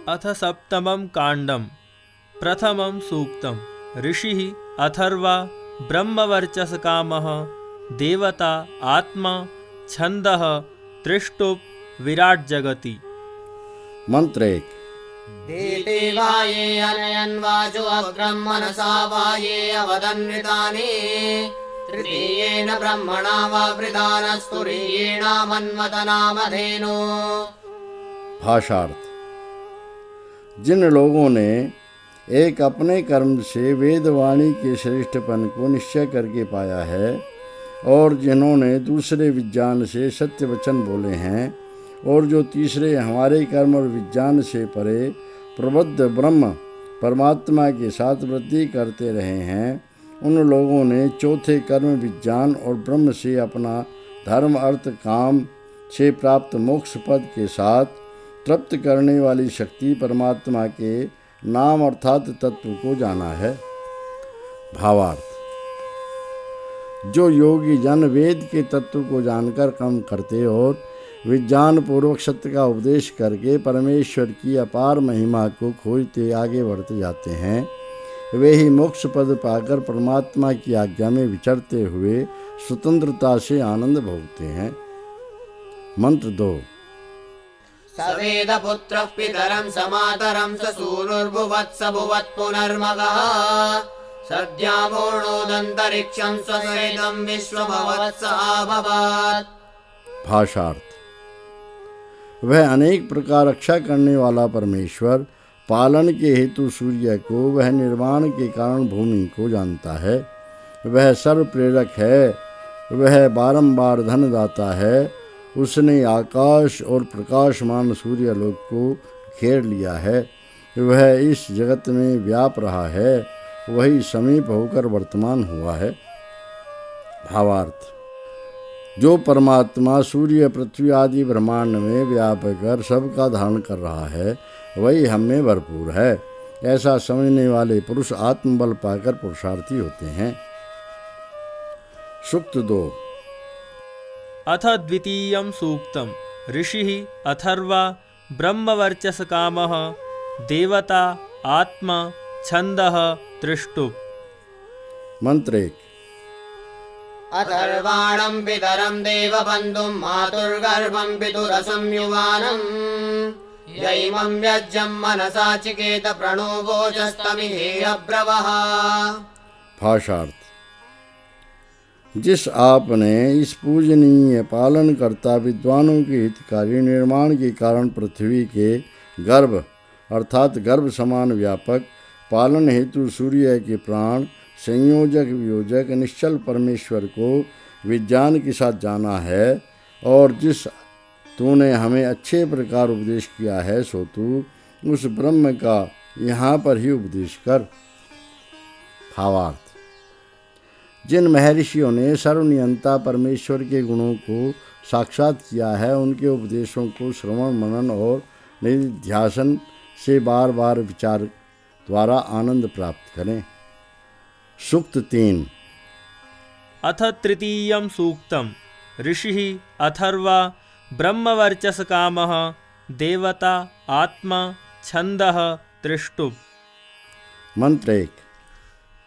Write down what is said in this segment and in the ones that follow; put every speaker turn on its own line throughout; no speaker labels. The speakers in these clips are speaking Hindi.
अथ सप्तमं काण्डं प्रथमं सूक्तं ऋषिः अथर्वा ब्रह्मवर्चसकामः देवता आत्मा छन्दः त्रिष्टुप् विराट जगति।
मंत्र एक।
देते वाये अनयन् वाचो अग्रं मनसा वाये अवदन्वितानि तृतीयेन ब्रह्मणा वा वृदानस्तुरीयेणामन्वतनामधेनो।
भाषार्थ। जिन लोगों ने एक अपने कर्म से वेदवाणी के श्रेष्ठपन को निश्चय करके पाया है और जिन्होंने दूसरे विज्ञान से सत्य वचन बोले हैं और जो तीसरे हमारे कर्म और विज्ञान से परे प्रबुद्ध ब्रह्म परमात्मा के साथ वृद्धि करते रहे हैं, उन लोगों ने चौथे कर्म विज्ञान और ब्रह्म से अपना धर्म अर्थ काम से प्राप्त मोक्ष पद के साथ तृप्त करने वाली शक्ति परमात्मा के नाम अर्थात तत्व को जाना है। भावार्थ। जो योगी जन वेद के तत्व को जानकर कर्म करते और विज्ञान पूर्वक सत्य का उपदेश करके परमेश्वर की अपार महिमा को खोजते आगे बढ़ते जाते हैं, वे ही मोक्ष पद पाकर परमात्मा की आज्ञा में विचरते हुए स्वतंत्रता से आनंद भोगते हैं। मंत्र 2।
सवेद पुत्रः पितरं समातरं स सूनुर्भुवत्स भुवत् पुनर्मगः सद्यामूर्णोदन्तरिक्षं स्वसेदं विश्वभवत्स अभवत्।
भाषार्थ। वह अनेक प्रकार रक्षा करने वाला परमेश्वर पालन के हेतु सूर्य को, वह निर्माण के कारण भूमि को जानता है, वह सर्व प्रेरक है, वह बारंबार धन दाता है, उसने आकाश और प्रकाशमान सूर्यलोक को घेर लिया है, वह इस जगत में व्याप रहा है, वही समीप होकर वर्तमान हुआ है। भावार्थ। जो परमात्मा सूर्य पृथ्वी आदि ब्रह्मांड में व्याप कर सबका धारण कर रहा है, वही हम में भरपूर है। ऐसा समझने वाले पुरुष आत्मबल पाकर पुरुषार्थी होते हैं। सूक्त 2।
अथ द्वितीयं सूक्तं ऋषिः अथर्वा ब्रह्मवर्चसकामः देवता आत्मा छन्दः त्रिष्टुप्।
मंत्र 1।
अथर्वाणं पितरं देवबन्धुं मातुर्गर्भं पितुरसंयुवानम् यैमं यज्ञं मनसा चिकेत प्रणोवोचस्तमिहेऽब्रवः।
भाषार्थ। जिस आपने इस पूजनीय पालन करता विद्वानों के हितकारी निर्माण के कारण पृथ्वी के गर्भ अर्थात गर्भ समान व्यापक पालन हेतु सूर्य के प्राण संयोजक वियोजक निश्चल परमेश्वर को विज्ञान के साथ जाना है और जिस तूने हमें अच्छे प्रकार उपदेश किया है, सो तू उस ब्रह्म का यहाँ पर ही उपदेश कर। भावार्थ। जिन महर्षियों ने सर्वनियंता परमेश्वर के गुणों को साक्षात किया है, उनके उपदेशों को श्रवण मनन और निधिध्यासन से बार बार विचार द्वारा आनंद प्राप्त करें। सूक्त 3।
अथ तृतीयं सूक्तं ऋषिः अथर्वा ब्रह्मवर्चसकामः देवता आत्मा छन्दः त्रिष्टुप्।
मंत्र 1।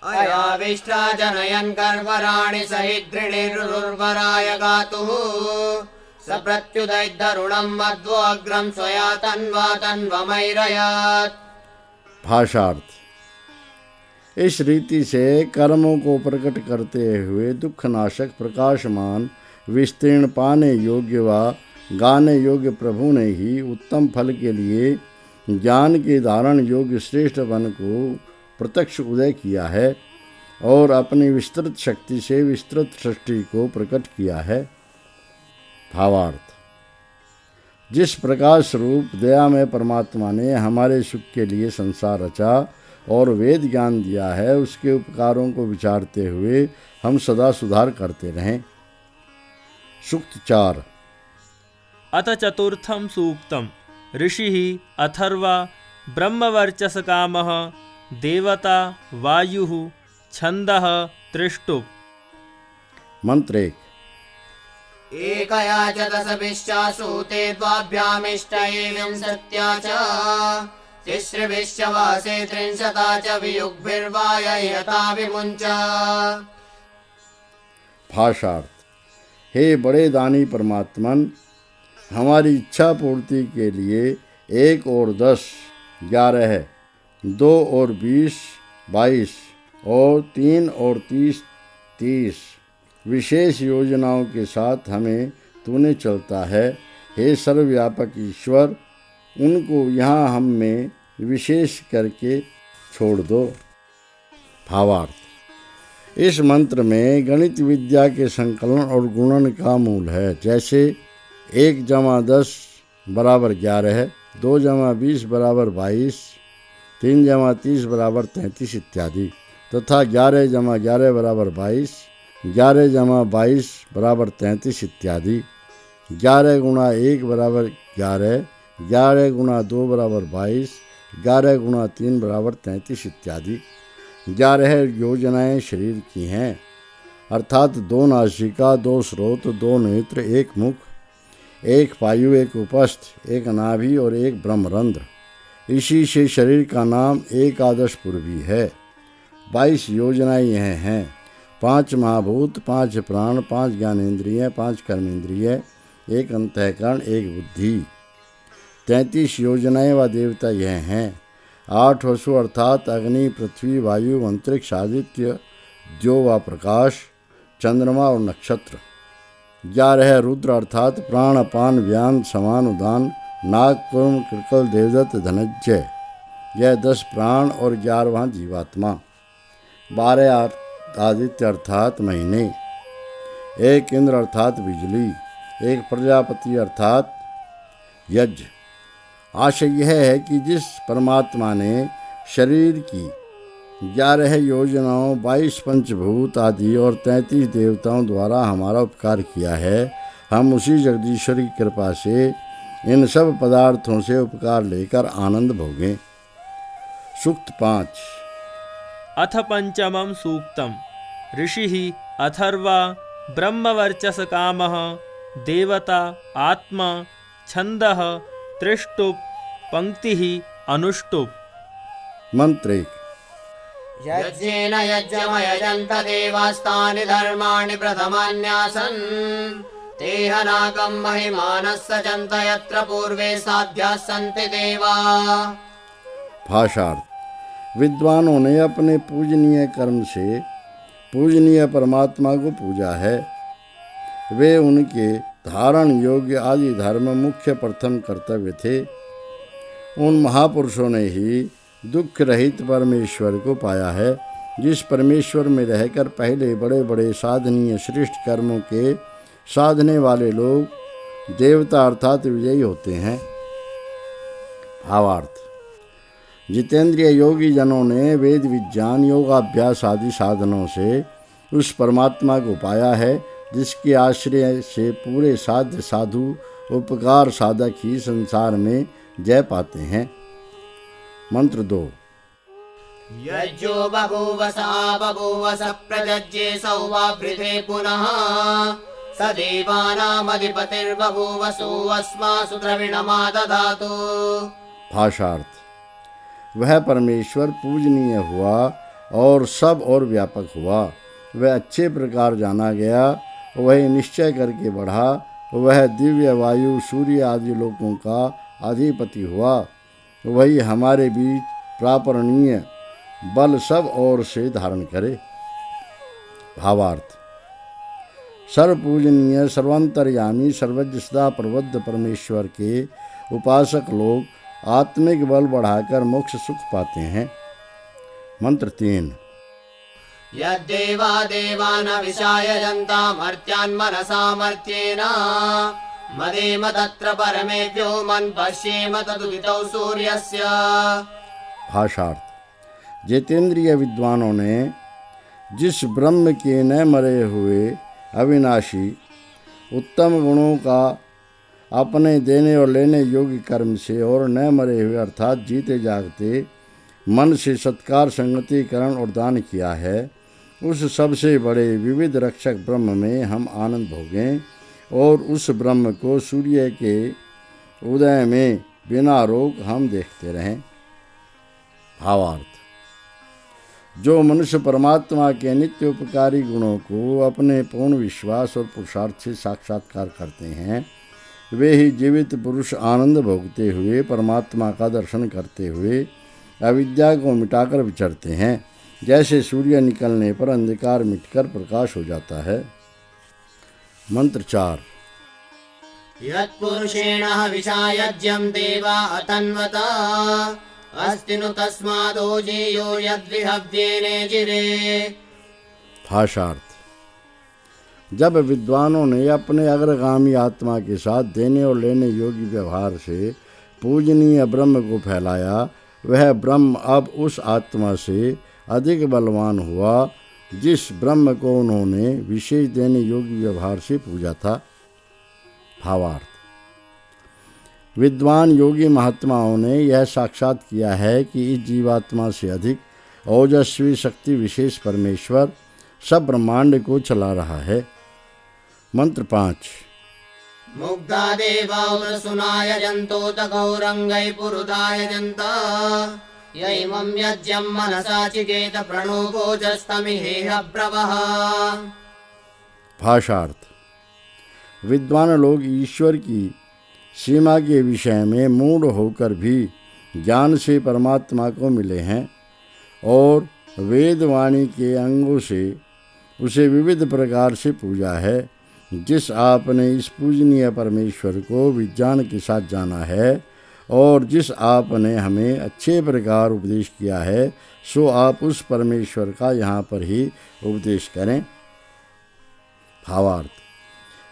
अयाविष्टा जनयन् कर्वराणि सहिद्रिणिरुर्वराय गातुः स प्रत्युदैद्धरुणं मध्वो अग्रं स्वया तन्वा तन्वमैरयात्।
भाषार्थ। इस रीति से कर्मों को प्रकट करते हुए दुखनाशक प्रकाशमान विस्तीर्ण पाने योग्य व गाने योग्य प्रभु ने ही उत्तम फल के लिए ज्ञान के धारण योग्य श्रेष्ठ वन को प्रत्यक्ष उदय किया है और अपनी विस्तृत शक्ति से विस्तृत सृष्टि को प्रकट किया है। भावार्थ। जिस प्रकाश रूप दया में परमात्मा ने हमारे सुख के लिए संसार रचा और वेद ज्ञान दिया है, उसके उपकारों को विचारते हुए हम सदा सुधार करते रहें। सूक्त 4।
अथ चतुर्थं सूक्तं ऋषिः अथर्वा ब्रह्मवर्चसकामः देवता वायुः छन्दः त्रिष्टुप्।
मंत्र 1।
एकया च दशभिश्चासूते द्वाभ्यामिष्ट एवं सत्या च तिसृभिश्च वासे 30 च वियुग्भिर्वाय यथा विमुञ्च।
भाषार्थ। हे बड़े दानी परमात्मन, हमारी इच्छा पूर्ति के लिए 1 और 10 11 है, 2 और 20 22 और 3 और 30 30 विशेष योजनाओं के साथ हमें तूने चलता है। हे सर्वव्यापक ईश्वर, उनको यहाँ हम में विशेष करके छोड़ दो। भावार्थ। इस मंत्र में गणित विद्या के संकलन और गुणन का मूल है, जैसे 1 + 10 = 11, 2 + 20 = 22, 3 + 30 = 33 इत्यादि, तथा 11 + 11 = 22, 11 + 22 = 33 इत्यादि, 11 × 1 = 11, 11 × 2 = 22, 11 × 3 = 33 इत्यादि। 11 योजनाएं शरीर की हैं, अर्थात 2 नासिका, 2 स्रोत, 2 नेत्र, 1 मुख, 1 पायु, 1 उपस्थ, 1 नाभि और 1 ब्रह्मरंध्र। इसी से शरीर का नाम एकादशपुर भी है। 22 योजनाएं यह हैं: 5 महाभूत, 5 प्राण, 5 ज्ञानेंद्रिय, 5 कर्मेंद्रिय, 1 अंतःकरण, 1 बुद्धि। 33 योजनाएं व देवता यह हैं: 8 वसु अर्थात अग्नि, पृथ्वी, वायु, अंतरिक्ष, आदित्य, द्यो व प्रकाश, चंद्रमा और नक्षत्र। 11 रुद्र अर्थात प्राण, अपान, व्यान, समान, उदान, नाग, कुर्म, कृकल, देवदत्त, धनंजय। यह 10 प्राण और 11वां जीवात्मा। 12 आदित्य अर्थात महीने, 1 इंद्र अर्थात बिजली, 1 प्रजापति अर्थात यज्ञ। आशय यह है कि जिस परमात्मा ने शरीर की 11 योजनाओं, 22 पंचभूत आदि और 33 देवताओं द्वारा हमारा उपकार किया है, हम उसी जगदीश्वर की कृपा से इन सब पदार्थों से उपकार लेकर आनंद भोगें। सूक्त 5।
अथ पंचमं सूक्तम्। ऋषिः अथर्वा ब्रह्मवर्चसकामः देवता आत्मा छन्दः त्रिष्टुप् पंक्तिः अनुष्टुप्।
मंत्र 1।
यज्ञेन यज्ञमयजन्त देवास्तानि धर्माणि प्रथमान्यासन् तेह नाकं महिमानः सजन्त यत्र पूर्वे साध्याः सन्ति देवा।
भाषार्थ। विद्वानों ने अपने पूजनीय कर्म से पूजनीय परमात्मा को पूजा है। वे उनके धारण योग्य आदि धर्म मुख्य प्रथम कर्तव्य थे। उन महापुरुषों ने ही दुख रहित परमेश्वर को पाया है, जिस परमेश्वर में रहकर पहले बड़े बड़े साधनीय श्रेष्ठ कर्मों के साधने वाले लोग देवता अर्थात विजयी होते हैं। भावार्थ। जितेंद्रिय योगी जनों ने वेद विज्ञान, योगाभ्यास आदि साधनों से उस परमात्मा को पाया है, जिसके आश्रय से पूरे साध्य साधु उपकार साधक ही संसार में जय पाते हैं। मंत्र 2।
यज्ञो बभूव सा बभूव स प्रजज्ञे सौवावृते पुनः स देवानामधिपतिर्बभूव सुवस्मासु द्रविणमा दधातु।
भाषार्थ। वह परमेश्वर पूजनीय हुआ और सब और व्यापक हुआ। वह अच्छे प्रकार जाना गया, वही निश्चय करके बढ़ा, वह दिव्य वायु, सूर्य आदि लोकों का अधिपति हुआ। वही हमारे बीच प्रापरणीय बल सब ओर से धारण करे। भावार्थ। सर्वपूजनीय, सर्वांतर्यामी, सर्वज्ञ, सदा प्रबुद्ध परमेश्वर के उपासक लोग आत्मिक बल बढ़ाकर मोक्ष सुख पाते हैं। मंत्र 3।
यद्देवा देवान विशाय जन्ता मर्त्यान् मनसा मर्त्येन मदेम तत्र परमे व्योमन् पश्येम तदुदितौ सूर्यस्य।
भाषार्थ। जितेंद्रिय विद्वानों ने जिस ब्रह्म के न मरे हुए अविनाशी उत्तम गुणों का अपने देने और लेने योग्य कर्म से और न मरे हुए अर्थात जीते जागते मन से सत्कार, संगतिकरण और दान किया है, उस सबसे बड़े विविध रक्षक ब्रह्म में हम आनंद भोगें और उस ब्रह्म को सूर्य के उदय में बिना रोक हम देखते रहें। भावार्थ। जो मनुष्य परमात्मा के नित्य उपकारी गुणों को अपने पूर्ण विश्वास और पुरुषार्थ से साक्षात्कार करते हैं, वे ही जीवित पुरुष आनंद भोगते हुए परमात्मा का दर्शन करते हुए अविद्या को मिटाकर विचरते हैं। जैसे सूर्य निकलने पर अंधकार मिटकर प्रकाश हो जाता है। मंत्र 4।
यत्पुरुषेण हविषायज्ञं देवा अतन्वता अस्ति नु तस्मादोजेयो यद्विहव्येने जिरे।
भाषार्थ। जब विद्वानों ने अपने अग्रगामी आत्मा के साथ देने और लेने योग्य व्यवहार से पूजनीय ब्रह्म को फैलाया, वह ब्रह्म अब उस आत्मा से अधिक बलवान हुआ जिस ब्रह्म को उन्होंने विशेष देने योग्य व्यवहार से पूजा था। भावार्थ। विद्वान योगी महात्माओं ने यह साक्षात किया है कि इस जीवात्मा से अधिक ओजस्वी शक्ति विशेष परमेश्वर सब ब्रह्मांड को चला रहा है। मंत्र 5।
मुग्धा देवा सुनाय जन्तोत गौरंगै पुरुदाय जन्ता यैमं यज्ञं मनसा चिकेत प्रणोभोजस्तमिहेह प्रवः।
भाषार्थ। विद्वान लोग ईश्वर की सीमा के विषय में मूढ़ होकर भी ज्ञान से परमात्मा को मिले हैं और वेदवाणी के अंगों से उसे विविध प्रकार से पूजा है। जिस आपने इस पूजनीय परमेश्वर को विज्ञान के साथ जाना है और जिस आपने हमें अच्छे प्रकार उपदेश किया है, सो आप उस परमेश्वर का यहाँ पर ही उपदेश करें। भावार्थ।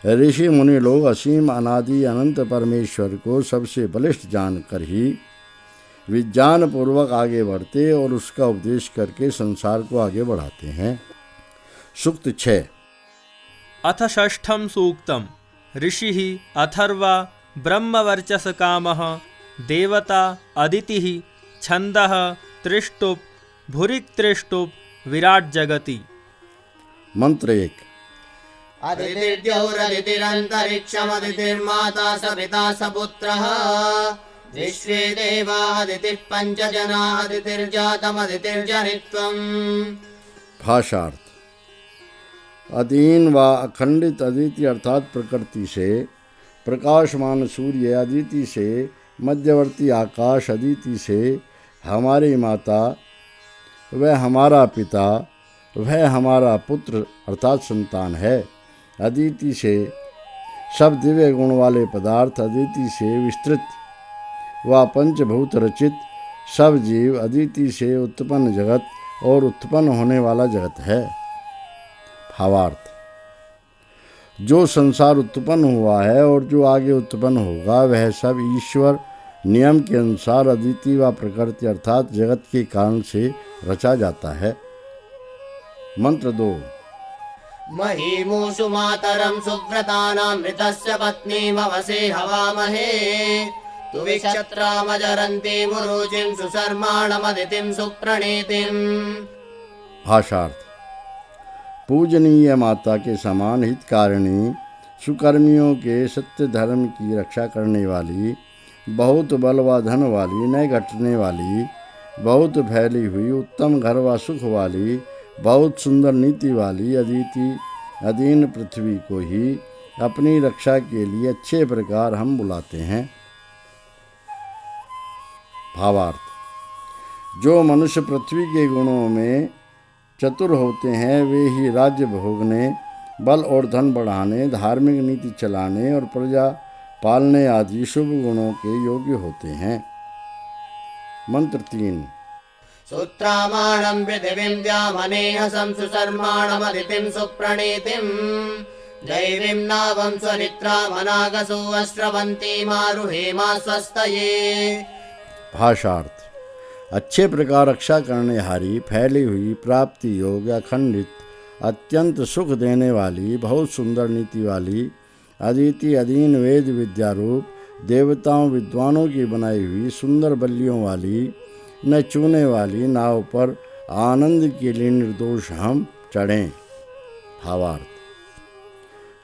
ऋषि मुनि लोग असीम अनादि अनंत परमेश्वर को सबसे बलिष्ठ जानकर ही विज्ञान पूर्वक आगे बढ़ते और उसका उपदेश करके संसार को आगे बढ़ाते हैं। सूक्त 6।
अथ षष्ठं सूक्तम् ऋषिः अथर्वा ब्रह्मवर्चसकामः देवता अदितिः छन्दः त्रिष्टुप् भुरिक्त्रिष्टुप् विराट जगति।
मंत्र 1।
अदितिर्द्यौरदितिरन्तरिक्षमदितिर्माता स पिता स पुत्रः विश्वे देवा अदितिः पंच जना अदितिर्जातमदितिर्जनित्वम्।
भाषार्थ। अधीन व अखंडित अदिति अर्थात प्रकृति से, प्रकाशमान सूर्य अदिति से, मध्यवर्ती आकाश अदिति से हमारी माता, वह हमारा पिता, वह हमारा पुत्र अर्थात संतान है। अदिति से सब दिव्य गुण वाले पदार्थ, अदिति से विस्तृत व पंचभूत रचित सब जीव, अदिति से उत्पन्न जगत और उत्पन्न होने वाला जगत है। भावार्थ। जो संसार उत्पन्न हुआ है और जो आगे उत्पन्न होगा, वह सब ईश्वर नियम के अनुसार अदिति व प्रकृति अर्थात जगत के कारण से रचा जाता है। मंत्र 2।
महीमूषु मातरं सुव्रतानामृतस्य पत्नीमवसे हवामहे तुविक्षत्रामजरन्ति मुरुचिं सुशर्माणमदितिं सुप्रणीतिम्।
भाषार्थ। पूजनीय माता के समान हितकारिणी, सुकर्मियों के सत्य धर्म की रक्षा करने वाली, बहुत बल व धन वाली, न घटने वाली, बहुत फैली हुई, उत्तम घर व सुख वाली, बहुत सुंदर नीति वाली अदिति अधीन पृथ्वी को ही अपनी रक्षा के लिए अच्छे प्रकार हम बुलाते हैं। भावार्थ। जो मनुष्य पृथ्वी के गुणों में चतुर होते हैं, वे ही राज्य भोगने, बल और धन बढ़ाने, धार्मिक नीति चलाने और प्रजा पालने आदि शुभ गुणों के योग्य होते हैं। मंत्र 3।
सूत्रामाणं पृथिवीं द्यामनेहसं सुशर्माणमदितिं सुप्रणीतिं दैवीं नावं स्वनित्रामनागसो अश्रवन्ती मारुहेमा स्वस्तये।
भाषार्थ। अच्छे प्रकार रक्षा करने हारी, फैली हुई, प्राप्ति योग्य, अखंडित, अत्यंत सुख देने वाली, बहुत सुंदर नीति वाली, अदिति अधीन वेद विद्या रूप, देवताओं विद्वानों की बनाई हुई सुंदर बल्लियों वाली, न चूने वाली नाव पर आनंद के लिए निर्दोष हम चढ़ें। भावार्थ।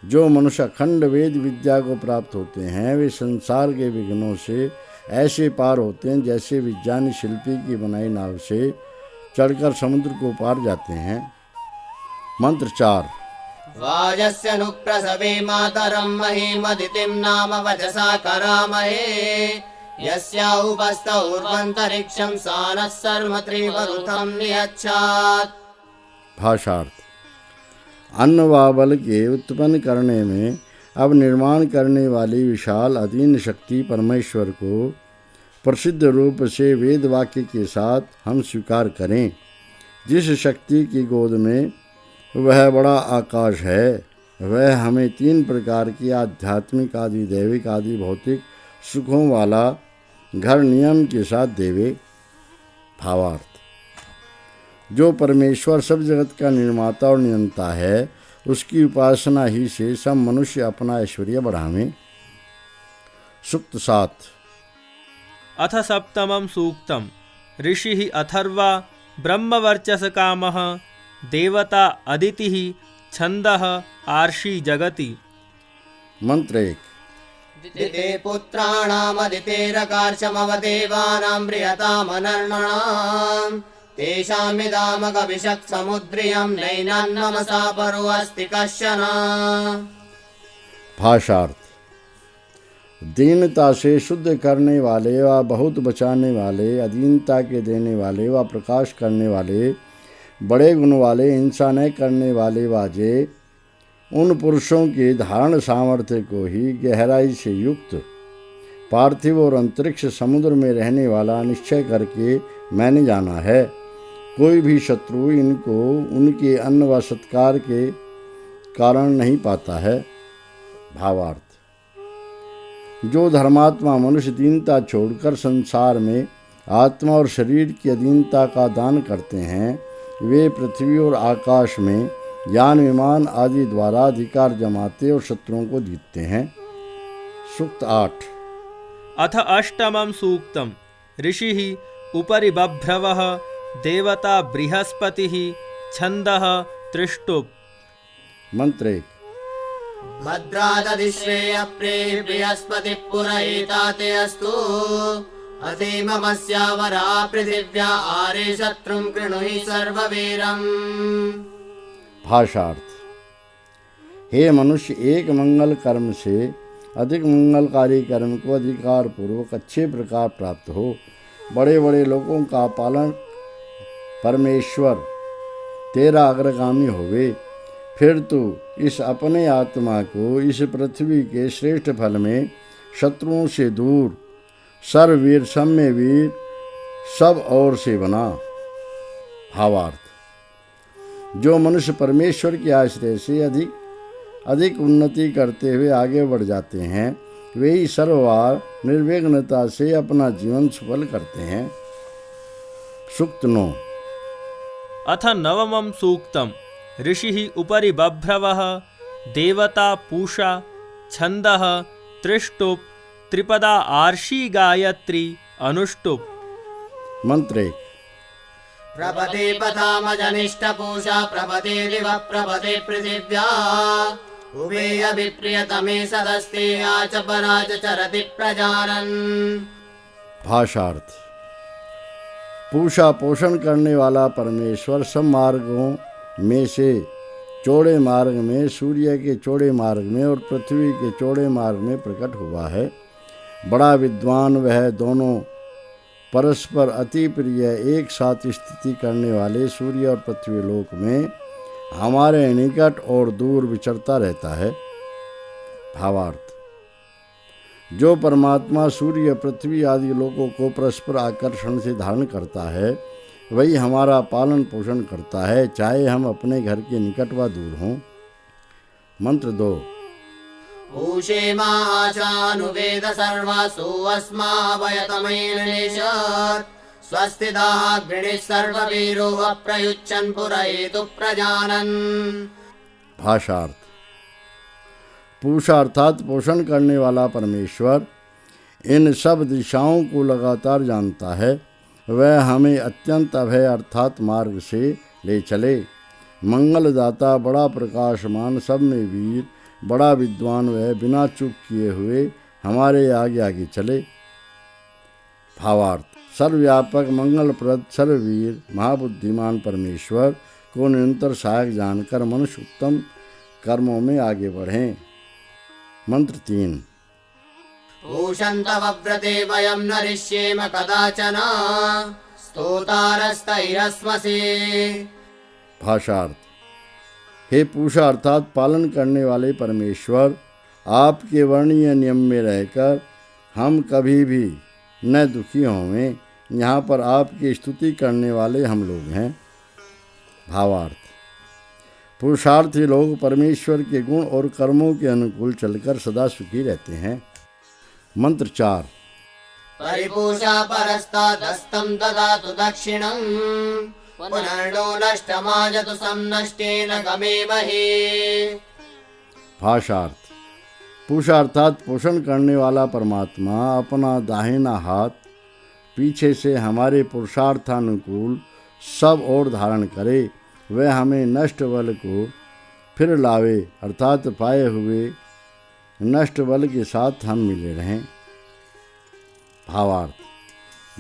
जो मनुष्य अखंड वेद विद्या को प्राप्त होते हैं, वे संसार के विघ्नों से ऐसे पार होते हैं जैसे विज्ञानी शिल्पी की बनाई नाव से चढ़कर समुद्र को पार जाते हैं। मंत्र 4।
वाजस्य नुप्रसवे मातरं महीमदितिं नाम वचसा करामहे यस्या उपस्थौ ऊर्ध्वन्तरिक्षं सानः सर्व त्रिवरुथं नियच्छात्।
भाषार्थ। अन्न व बल के उत्पन्न करने में अब निर्माण करने वाली विशाल अधीन शक्ति परमेश्वर को प्रसिद्ध रूप से वेद वाक्य के साथ हम स्वीकार करें। जिस शक्ति की गोद में वह बड़ा आकाश है, वह हमें 3 प्रकार की आध्यात्मिक आदि दैविक आदि भौतिक सुखों वाला घर नियम के साथ देवे। भावार्थ। जो परमेश्वर सब जगत का निर्माता और नियंता है, उसकी उपासना ही से सब मनुष्य अपना ऐश्वर्य बढ़ावें। सूक्त 7।
अथ सप्तमं सूक्तम् ऋषिः अथर्वा ब्रह्मवर्चसकामः देवता अदितिः छन्दः आर्षि जगति।
मंत्र 1।
दिते पुत्राणामदितेरकार्षमवदेवानां प्रियतामनर्मणाम् तेषामिदामगविषक् समुद्रियं नैनान्नमसा परो अस्ति कश्चन।
भाषार्थ। दीनता से शुद्ध करने वाले व बहुत बचाने वाले, अधीनता के देने वाले व प्रकाश करने वाले, बड़े गुण वाले, हिंसा न करने वाले वाजे उन पुरुषों के धारण सामर्थ्य को ही गहराई से युक्त पार्थिव और अंतरिक्ष समुद्र में रहने वाला निश्चय करके मैंने जाना है। कोई भी शत्रु इनको उनके अन्न व सत्कार के कारण नहीं पाता है। भावार्थ। जो धर्मात्मा मनुष्य दीनता छोड़कर संसार में आत्मा और शरीर की अधीनता का दान करते हैं, वे पृथ्वी और आकाश में यान विमान आदि द्वारा अधिकार जमाते और शत्रुओं को जीतते हैं। सूक्त 8।
अथ अष्टमं सूक्तम् ऋषिः उपरि बभ्रवः देवता बृहस्पतिः छन्दः तृष्टुप्।
मंत्र 1।
भद्रादधिश्रेयः बृहस्पतिः पुरहिता ते अस्तु अधीममस्यावरा पृथिव्या आरे शत्रुं कृणुहि सर्ववीरम्।
भाषार्थ। हे मनुष्य, एक मंगल कर्म से अधिक मंगलकारी कर्म को अधिकार पूर्वक अच्छे प्रकार प्राप्त हो। बड़े बड़े लोगों का पालन परमेश्वर तेरा अग्रगामी होवे। फिर तू इस अपने आत्मा को इस पृथ्वी के श्रेष्ठ फल में शत्रुओं से दूर, सर्ववीर सम्य वीर सब ओर से बना। भावार्थ। जो मनुष्य परमेश्वर के आश्रय से अधिक उन्नति करते हुए आगे बढ़ जाते हैं, वे ही सर्ववार निर्विघ्नता से अपना जीवन सफल करते हैं। सूक्त 9।
अथ नवमं सूक्तम् ऋषिः उपरि बभ्रवः देवता पूषा छन्दः तृष्टुप् त्रिपदा आर्षि गायत्री अनुष्टुप्।
मंत्र 1।
प्रपदे पथामजनिष्ठपूषा प्रपदे दिवः प्रपदे पृथिव्या उभेय विप्रियतमे सदस्ते आच पराच चरति प्रजानन्।
भाषार्थ। पूषा पोषण करने वाला परमेश्वर सब मार्गों में से चौड़े मार्ग में, सूर्य के चौड़े मार्ग में और पृथ्वी के चौड़े मार्ग में प्रकट हुआ है। बड़ा विद्वान वह दोनों परस्पर अति प्रिय एक साथ स्थिति करने वाले सूर्य और पृथ्वी लोक में हमारे निकट और दूर विचरता रहता है। भावार्थ। जो परमात्मा सूर्य पृथ्वी आदि लोकों को परस्पर आकर्षण से धारण करता है, वही हमारा पालन पोषण करता है, चाहे हम अपने घर के निकट व दूर हों। मंत्र 2।
ऊषे माचानुवेद सर्वासु अस्मावयतमेनेशात् स्वस्तिदाः गृणिः सर्ववीरो अप्रयुच्छन् पुरयेतु प्रजानन्।
भाषार्थ। पूषा अर्थात पोषण करने वाला परमेश्वर इन सब दिशाओं को लगातार जानता है। वह हमें अत्यंत अभय अर्थात मार्ग से ले चले। मंगलदाता, बड़ा प्रकाशमान, सब में वीर, बड़ा विद्वान वह बिना चूक किए हुए हमारे आगे आगे चले। भावार्थ सर्वव्यापक मंगलप्रद सर्ववीर महाबुद्धिमान परमेश्वर को निरंतर सहायक जानकर मनुष्य उत्तम कर्मों में आगे बढ़ें। मंत्र 3।
पूषन्तवव्रते वयं न ऋष्येम कदाचन स्तोतारस्तैरस्मसि।
भाषार्थ हे पूषा अर्थात पालन करने वाले परमेश्वर, आपके वर्णीय नियम में रहकर हम कभी भी न दुखी होंगे। यहाँ पर आपकी स्तुति करने वाले हम लोग हैं। भावार्थ पुरुषार्थी लोग परमेश्वर के गुण और कर्मों के अनुकूल चलकर सदा सुखी रहते हैं। मंत्र 4।
परिपूषा परस्तादस्तं ददातु दक्षिणं पुनर्नो नष्टमाजतु समनष्टेन गमेमहि।
भाषार्थ पूषा अर्थात पोषण करने वाला परमात्मा अपना दाहिना हाथ पीछे से हमारे पुरुषार्थानुकूल सब ओर धारण करे, वह हमें नष्ट बल को फिर लावे अर्थात पाए हुए नष्ट बल के साथ हम मिले रहें। भावार्थ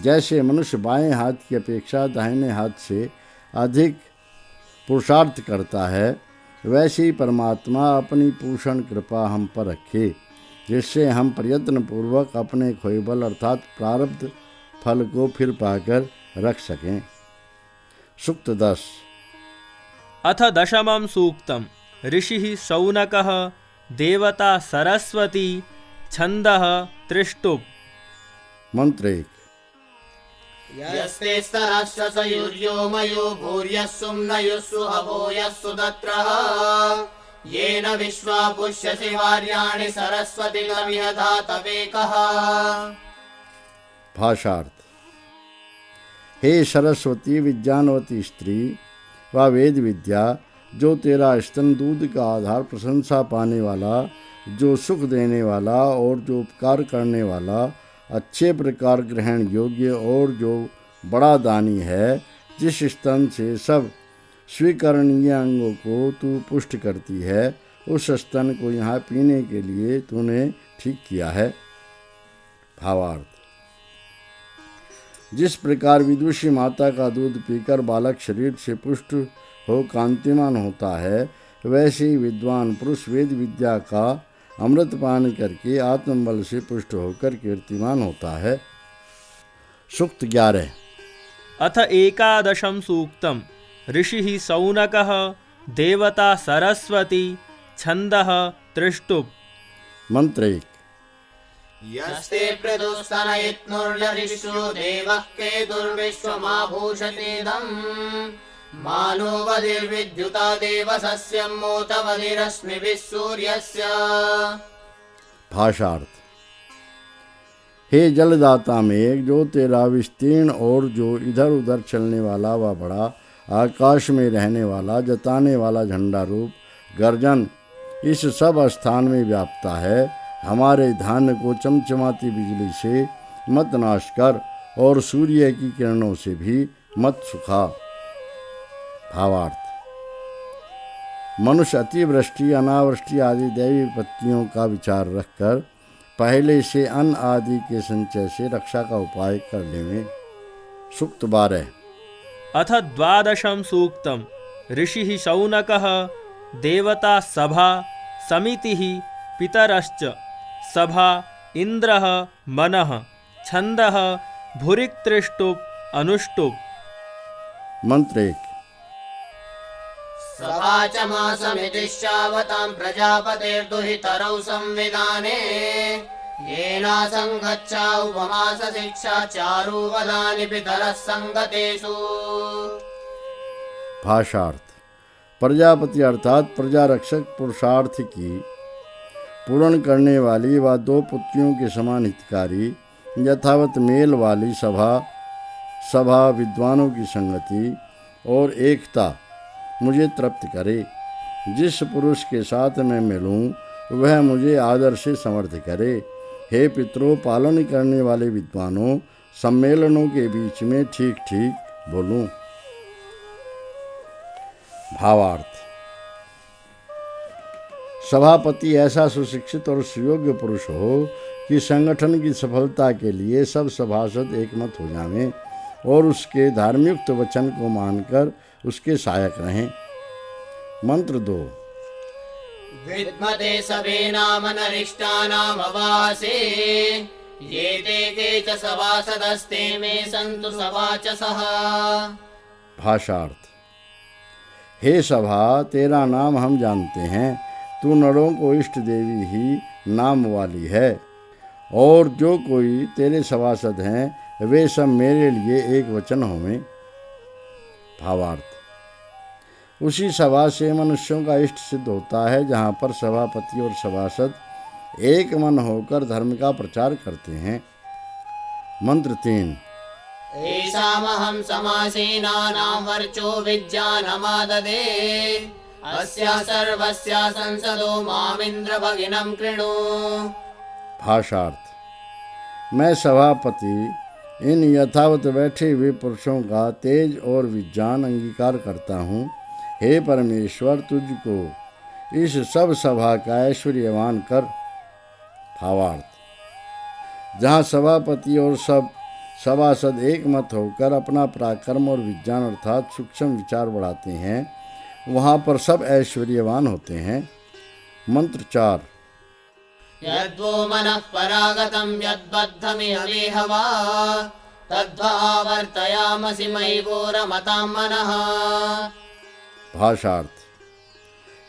जैसे मनुष्य बाएं हाथ की अपेक्षा दाहिने हाथ से अधिक पुरुषार्थ करता है, वैसे ही परमात्मा अपनी पूषण कृपा हम पर रखे, जिससे हम प्रयत्न पूर्वक अपने खोए बल अर्थात प्रारब्ध फल को फिर पाकर रख सकें। सूक्त 10।
अथ दशमं सूक्तम् ऋषिः शौनकः देवता सरस्वती छन्दः त्रिष्टुप्।
मंत्र 1।
यस्ते स्तरश्चसयुर्यो मयो भूर्यः सुम्नयुस्सु हवो यस्सु दत्रः येन विश्वा पुष्यसि वार्याणि सरस्वती नमिह धातवेकः।
भाषार्थ हे सरस्वती विज्ञानवती स्त्री व वेद विद्या, जो तेरा स्तन दूध का आधार प्रशंसा पाने वाला, जो सुख देने वाला और जो उपकार करने वाला, अच्छे प्रकार ग्रहण योग्य और जो बड़ा दानी है, जिस स्तन से सब स्वीकरणीय अंगों को तू पुष्ट करती है, उस स्तन को यहाँ पीने के लिए तूने ठीक किया है। भावार्थ जिस प्रकार विदुषी माता का दूध पीकर बालक शरीर से पुष्ट हो कांतिमान होता है, वैसे ही विद्वान पुरुष वेद विद्या का अमृत पान करके आत्मबल से पुष्ट होकर कीर्तिमान होता है। सूक्त 11।
अथ एकादशं सूक्तम् ऋषिः शौनकः देवता सरस्वती छन्दः त्रिष्टुप्।
मंत्र 1।
यस्ते प्रदुस्तनयित्नुर्यरिषु देवः केतुर्विश्वमाभूषतेदम् मानो वधिर्विद्युता देवसस्यं मोतवधिरश्मिभिः सूर्यस्य।
भाषार्थ हे जलदाता मेघ, जो तेरा विस्तीर्ण और जो इधर उधर चलने वाला व बड़ा आकाश में रहने वाला जताने वाला झंडा रूप गर्जन इस सब स्थान में व्याप्ता है, हमारे धान्य को चमचमाती बिजली से मत नाश कर और सूर्य की किरणों से भी मत सुखा। भावार्थ मनुष्य अतिवृष्टि अनावृष्टि आदि दैवी विपत्तियों का विचार रखकर पहले से अन्न आदि के संचय से रक्षा का उपाय कर लेवे। सूक्त 12।
अथ द्वादशं सूक्तम् ऋषिः शौनकः देवता सभा समितिः पितरश्च सभा इन्द्रः मनः छन्दः भुरिक्त्रिष्टुप् अनुष्टुप्।
मंत्र 1।
सभा च मासमितिश्चावतां प्रजापतेर्दुहितरौ संविधाने येनासङ्गच्छा उपमास शिक्षा चारु वदानि पितरः संगतेषु।
भाषार्थ प्रजापति अर्थात प्रजा रक्षक पुरुषार्थ की पूर्ण करने वाली व 2 पुत्रियों के समान हितकारी यथावत मेल वाली सभा विद्वानों की संगति और एकता मुझे तृप्त करे। जिस पुरुष के साथ मैं मिलूं वह मुझे आदर से समर्थ करे। हे पितरों, पालन करने वाले विद्वानों, सम्मेलनों के बीच में ठीक ठीक बोलूं। भावार्थ सभापति ऐसा सुशिक्षित और सुयोग्य पुरुष हो कि संगठन की सफलता के लिए सब सभासद एकमत हो जावें और उसके धार्मिक वचन को मानकर उसके सहायक रहें। मंत्र 2।
विद्मते सवेनामनरिष्टानामवासे ये ते के च सभासदस्ते मे सन्तु सवाचसः।
भाषार्थ। हे सभा, तेरा नाम हम जानते हैं, तू नरों को इष्ट देवी ही नाम वाली है, और जो कोई तेरे सभासद हैं वे सब मेरे लिए एक वचन होवें। भावार्थ। उसी सभा से मनुष्यों का इष्ट सिद्ध होता है जहाँ पर सभापति और सभासद एक मन होकर धर्म का प्रचार करते हैं। मंत्र 3।
येषामहं समासीनानां वर्चो विज्ञानमाददे अस्या सर्वस्या संसदो मामिन्द्र भगिनं कृणु।
भाषार्थ। मैं सभापति इन यथावत बैठे हुए पुरुषों का तेज और विज्ञान अंगीकार करता हूँ। हे परमेश्वर, तुझको इस सब सभा का ऐश्वर्यवान कर। भावार्थ। जहाँ सभापति और सब सभासद एक मत होकर अपना पराक्रम और विज्ञान अर्थात सूक्ष्म विचार बढ़ाते हैं, वहाँ पर सब ऐश्वर्यवान होते हैं। मंत्र 4।
यद्वो मनः परागतं यद्बद्धमिह वेहवा तद्वा आवर्तयामसि मयिवोरमतां मनः।
भाषार्थ।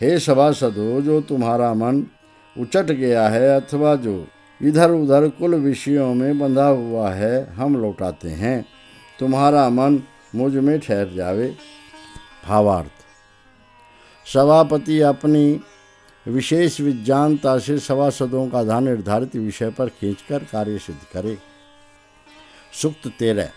हे सभासदों, जो तुम्हारा मन उचट गया है अथवा जो इधर उधर कुल विषयों में बंधा हुआ है, हम लौटाते हैं। तुम्हारा मन मुझ में ठहर जावे। भावार्थ। सभापति अपनी विशेष विज्ञानता से सभासदों का ध्यान निर्धारित विषय पर खींचकर कार्य सिद्ध करे। सूक्त 13।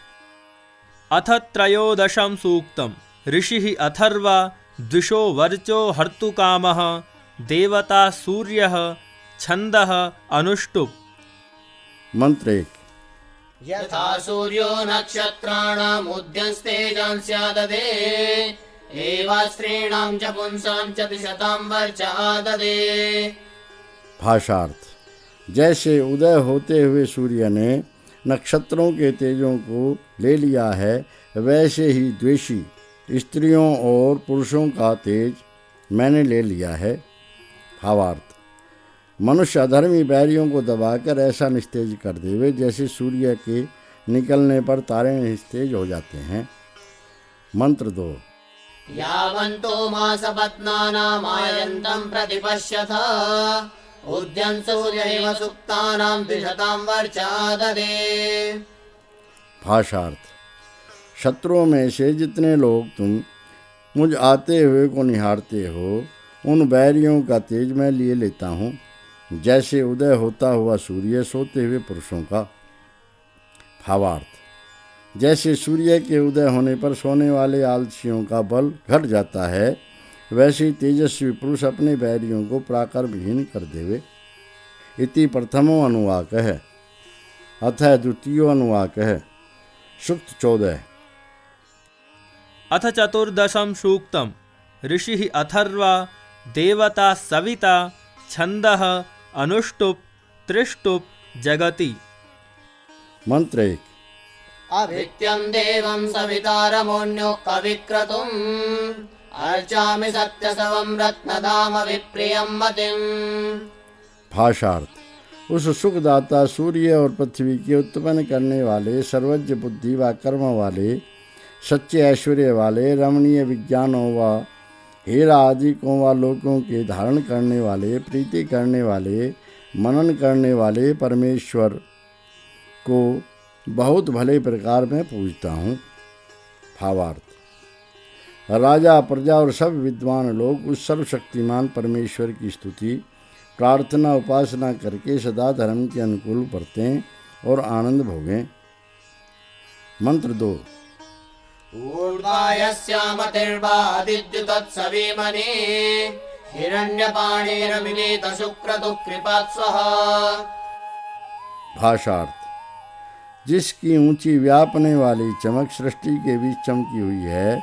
अथ त्रयोदशं सूक्तम् ऋषिः अथर्वा द्विषो वर्चो हर्तुकामः देवता सूर्यः छन्दः अनुष्टुप्।
मंत्र 1।
यथा सूर्यो नक्षत्राणाम् उद्यंस्तेजांस्याददे एवास्त्रीणां च पुंसां च दिशतां वर्च आददे।
भाषार्थ। जैसे उदय होते हुए सूर्य ने नक्षत्रों के तेजों को ले लिया है, वैसे ही द्वेषी स्त्रियों और पुरुषों का तेज मैंने ले लिया है। भावार्थ। मनुष्य अधर्मी बैरियों को दबाकर ऐसा निस्तेज कर देवे जैसे सूर्य के निकलने पर तारे निस्तेज हो जाते हैं। मंत्र 2।
यावन्तो मासपत्नानामायन्तं प्रतिपश्यथ उद्यंसूर्यैव सुप्तानां द्विषतां वर्च आददे।
भाषार्थ। शत्रुओं में से जितने लोग तुम मुझ आते हुए को निहारते हो, उन बैरियों का तेज मैं लिए लेता हूँ, जैसे उदय होता हुआ सूर्य सोते हुए पुरुषों का। भावार्थ। जैसे सूर्य के उदय होने पर सोने वाले आलसियों का बल घट जाता है, वैसे ही तेजस्वी पुरुष अपने बैरियों को पराकर विहीन कर देवे। इति प्रथमो अनुवाक है। अथ द्वितीयो अनुवाक है। सूक्त 14।
अथ चतुर्दशं सूक्तम् ऋषिः अथर्वा देवता सविता छन्दः अनुष्टुप् त्रिष्टुप् जगति।
मंत्र 1।
अभित्यं देवं सवितारमोऽन्यो कविक्रतुम् अर्चामि सत्यसवं रत्नधाम विप्रियं मतिम्।
भाषार्थ। उस सुखदाता सूर्य और पृथ्वी के उत्पन्न करने वाले, सर्वज्ञ बुद्धि व कर्म वाले, सच्चे ऐश्वर्य वाले, रमणीय विज्ञानों व हीरा आदि को व लोकों के धारण करने वाले, प्रीति करने वाले, मनन करने वाले परमेश्वर को बहुत भले प्रकार में पूजता हूँ। भावार्थ। राजा, प्रजा और सब विद्वान लोग उस सर्वशक्तिमान परमेश्वर की स्तुति, प्रार्थना, उपासना करके सदा धर्म के अनुकूल बरतें और आनंद भोगें। मंत्र 2।
ऊर्ध्वायस्यामतिर्वादिद्युतत्सवीमने हिरण्यपाणेरमिलेत शुक्रतुः स्वः।
भाषार्थ। जिसकी ऊंची व्यापने वाली चमक सृष्टि के बीच चमकी हुई है,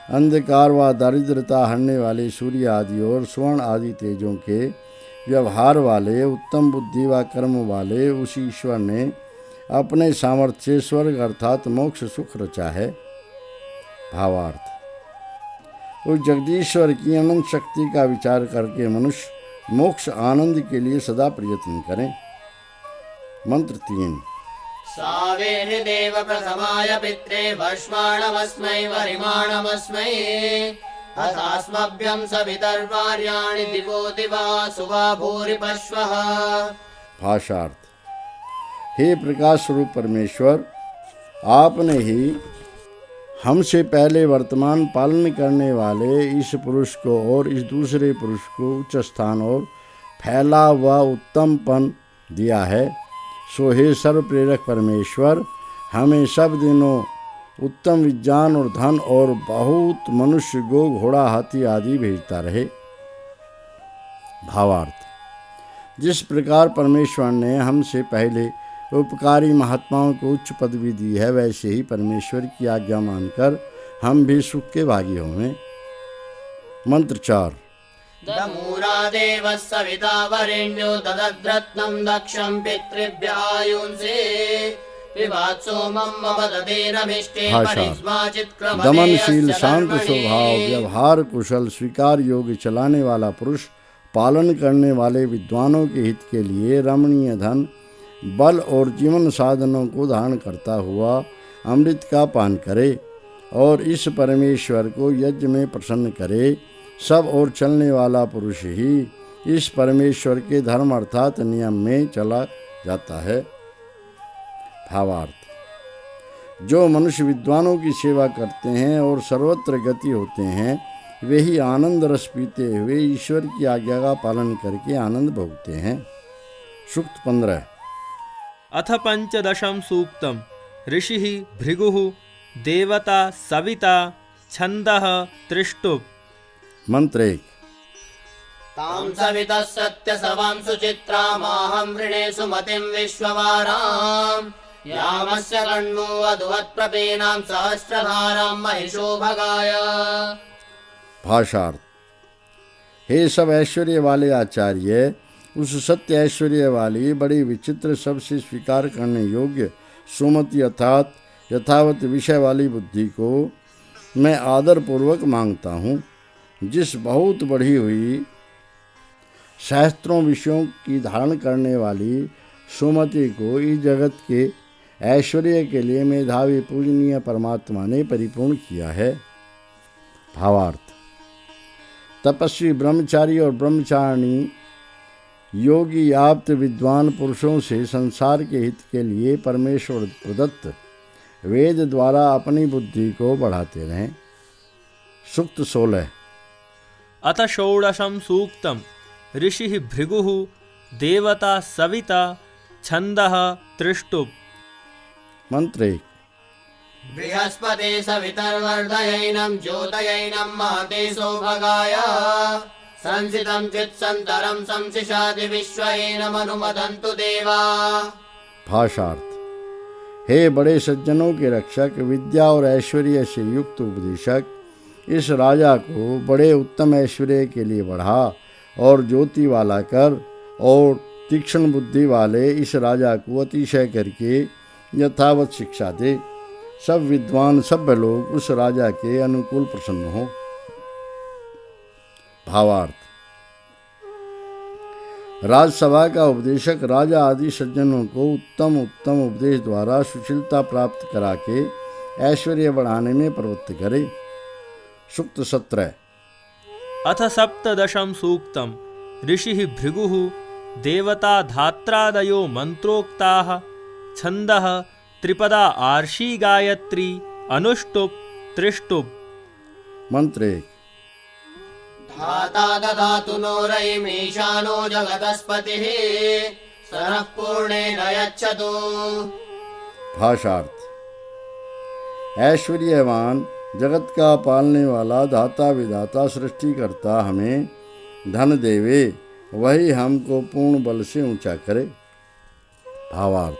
अंधकार व दारिद्रता हरने वाले सूर्य आदि और स्वर्ण आदि तेजों के व्यवहार वाले, उत्तम बुद्धि व कर्म वाले उस ईश्वर ने अपने सामर्थ्य से स्वर्ग अर्थात मोक्ष सुख रचा है। भावार्थ, उस जगदीश्वर की अनंत शक्ति का विचार करके मनुष्य मोक्ष आनंद के लिए सदा प्रयत्न करें। मंत्र 3।
सावेहि देव प्रथमाय पित्रे भस्माणमस्मै वरिमाणमस्मै अथास्मभ्यं सवितर्वार्याणि दिवो दिवा सुवा भूरि पश्वः।
भाषार्थ, हे प्रकाश स्वरूप परमेश्वर, आपने ही हमसे पहले वर्तमान पालन करने वाले इस पुरुष को और इस दूसरे पुरुष को उच्च स्थान और फैला हुआ उत्तमपन दिया है। सो हे सर्व प्रेरक परमेश्वर, हमें सब दिनों उत्तम विज्ञान और धन और बहुत मनुष्य, गो, घोड़ा, हाथी आदि भेजता रहे। भावार्थ, जिस प्रकार परमेश्वर ने हमसे पहले उपकारी महात्माओं को उच्च पदवी दी है, वैसे ही परमेश्वर की आज्ञा मानकर हम भी सुख के भागी होंगे। मंत्र 4।
दमूरा देवः सविता वरेण्यो ददद्रत्नं दक्षं पितृभ्य आयुंसे विभात सोमं मम ददेनमिष्टे परिस्माचित् क्रमदे।
दमनशील, शांत स्वभाव, व्यवहार कुशल, स्वीकार योग्य चलाने वाला पुरुष पालन करने वाले विद्वानों के हित के लिए रमणीय धन, बल और जीवन साधनों को धारण करता हुआ अमृत का पान करे और इस परमेश्वर को यज्ञ में प्रसन्न करे। सब और चलने वाला पुरुष ही इस परमेश्वर के धर्म अर्थात नियम में चला जाता है। भावार्थ, जो मनुष्य विद्वानों की सेवा करते हैं और सर्वत्र गति होते हैं, वे ही आनंद रस पीते हुए ईश्वर की आज्ञा का पालन करके आनंद भोगते हैं। सूक्त 15।
अथ पंचदशं सूक्तम् ऋषिः भृगुः देवता सविता छन्दः त्रिष्टुप्।
मंत्र 1।
तां सवितः सत्यसवां सुचित्रामाहं वृणे सुमतिं विश्ववारां यामस्य कण्वो वधुवत्प्रपीनां सहस्रधारां महिषो भगाय।
भाषार्थ, हे सब ऐश्वर्य वाले आचार्य, उस सत्य ऐश्वर्य वाली बड़ी विचित्र सबसे स्वीकार करने योग्य सुमति अर्थात यथावत विषय वाली बुद्धि को मैं आदर पूर्वक मांगता हूँ। जिस बहुत बढ़ी हुई शास्त्रों विषयों की धारण करने वाली सुमति को इस जगत के ऐश्वर्य के लिए मेधावी पूजनीय परमात्मा ने परिपूर्ण किया है। भावार्थ, तपस्वी, ब्रह्मचारी और ब्रह्मचारिणी योगी आप्त विद्वान पुरुषों से संसार के हित के लिए परमेश्वर प्रदत्त वेद द्वारा अपनी बुद्धि को बढ़ाते रहें। सूक्त 16।
अथ षोडशं सूक्तम् ऋषिः भृगुः देवता सविता छन्दः त्रिष्टुप्।
मंत्र 1।
बृहस्पते सवितर्वर्धयैनं ज्योतयैनं महते सौभगाय संसितं चित्सन्तरं संशिशाति विश्वैनमनुमदन्तु देवा।
भाषार्थ, हे बड़े सज्जनों के रक्षक, विद्या और ऐश्वर्य से युक्त उपदेशक, इस राजा को बड़े उत्तम ऐश्वर्य के लिए बढ़ा और ज्योति वाला कर और तीक्ष्ण बुद्धि वाले इस राजा को अतिशय करके यथावत शिक्षा दे। सब विद्वान सभ्य लोग उस राजा के अनुकूल प्रसन्न हो। भावार्थ, राजसभा का उपदेशक राजा आदि सज्जनों को उत्तम उत्तम उपदेश द्वारा सुशीलता प्राप्त करा के ऐश्वर्य बढ़ाने में प्रवृत्त करे। सूक्त 17।
अथ सप्तदशं सूक्तम् ऋषिः भृगुः देवता धात्रादयो मंत्रोक्ताः छन्दः त्रिपदा आर्षी गायत्री अनुष्टुप् त्रिष्टुप्।
मंत्र 1।
धाता दधातु नो रयिमीशानो जगतस्पतिः सरः पूर्णेन यच्छतु।
भाषार्थ, ऐश्वर्यवान जगत का पालने वाला दाता विधाता सृष्टिकर्ता हमें धन देवे, वही हमको पूर्ण बल से ऊंचा करे। भावार्थ,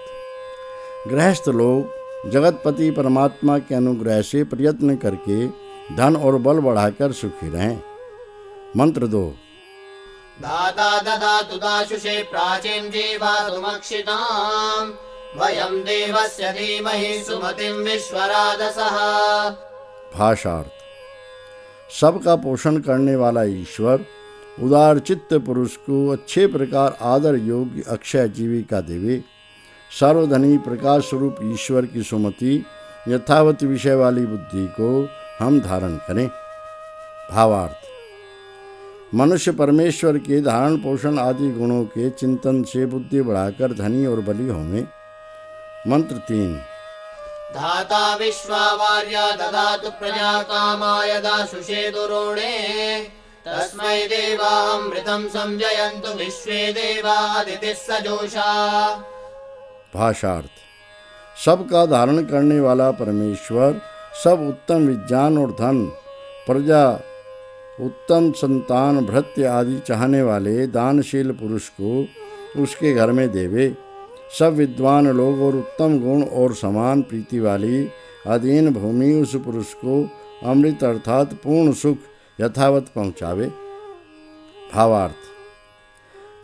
गृहस्थ लोग जगतपति परमात्मा के अनुग्रह से प्रयत्न करके धन और बल बढ़ाकर सुखी रहें। मंत्र 2।
दाता ददातु दाशुषे प्राचीं जीवातुमक्षिताम् वयं देवस्य धीमहि सुमतिं विश्वराधसः।
भाषार्थ। सबका पोषण करने वाला ईश्वर उदार चित्त पुरुष को अच्छे प्रकार आदर योग्य अक्षय जीविका देवे। सर्वधनी प्रकाश स्वरूप ईश्वर की सुमति यथावत विषय वाली बुद्धि को हम धारण करें। भावार्थ। मनुष्य परमेश्वर के धारण पोषण आदि गुणों के चिंतन से बुद्धि बढ़ाकर धनी और बली होवे। मंत्र 3।
धाता विश्वावार्या ददातु प्रजा कामाय दाशुषे दुरोणे तस्मै देवामृतं संजयन्तु विश्वे देवादितिः सजोषा।
भाषार्थ। सबका धारण करने वाला परमेश्वर सब उत्तम विज्ञान और धन, प्रजा, उत्तम संतान, भृत्य आदि चाहने वाले दानशील पुरुष को उसके घर में देवे। सब विद्वान लोग और उत्तम गुण और समान प्रीति वाली अधीन भूमि उस पुरुष को अमृत अर्थात पूर्ण सुख यथावत पहुँचावे। भावार्थ।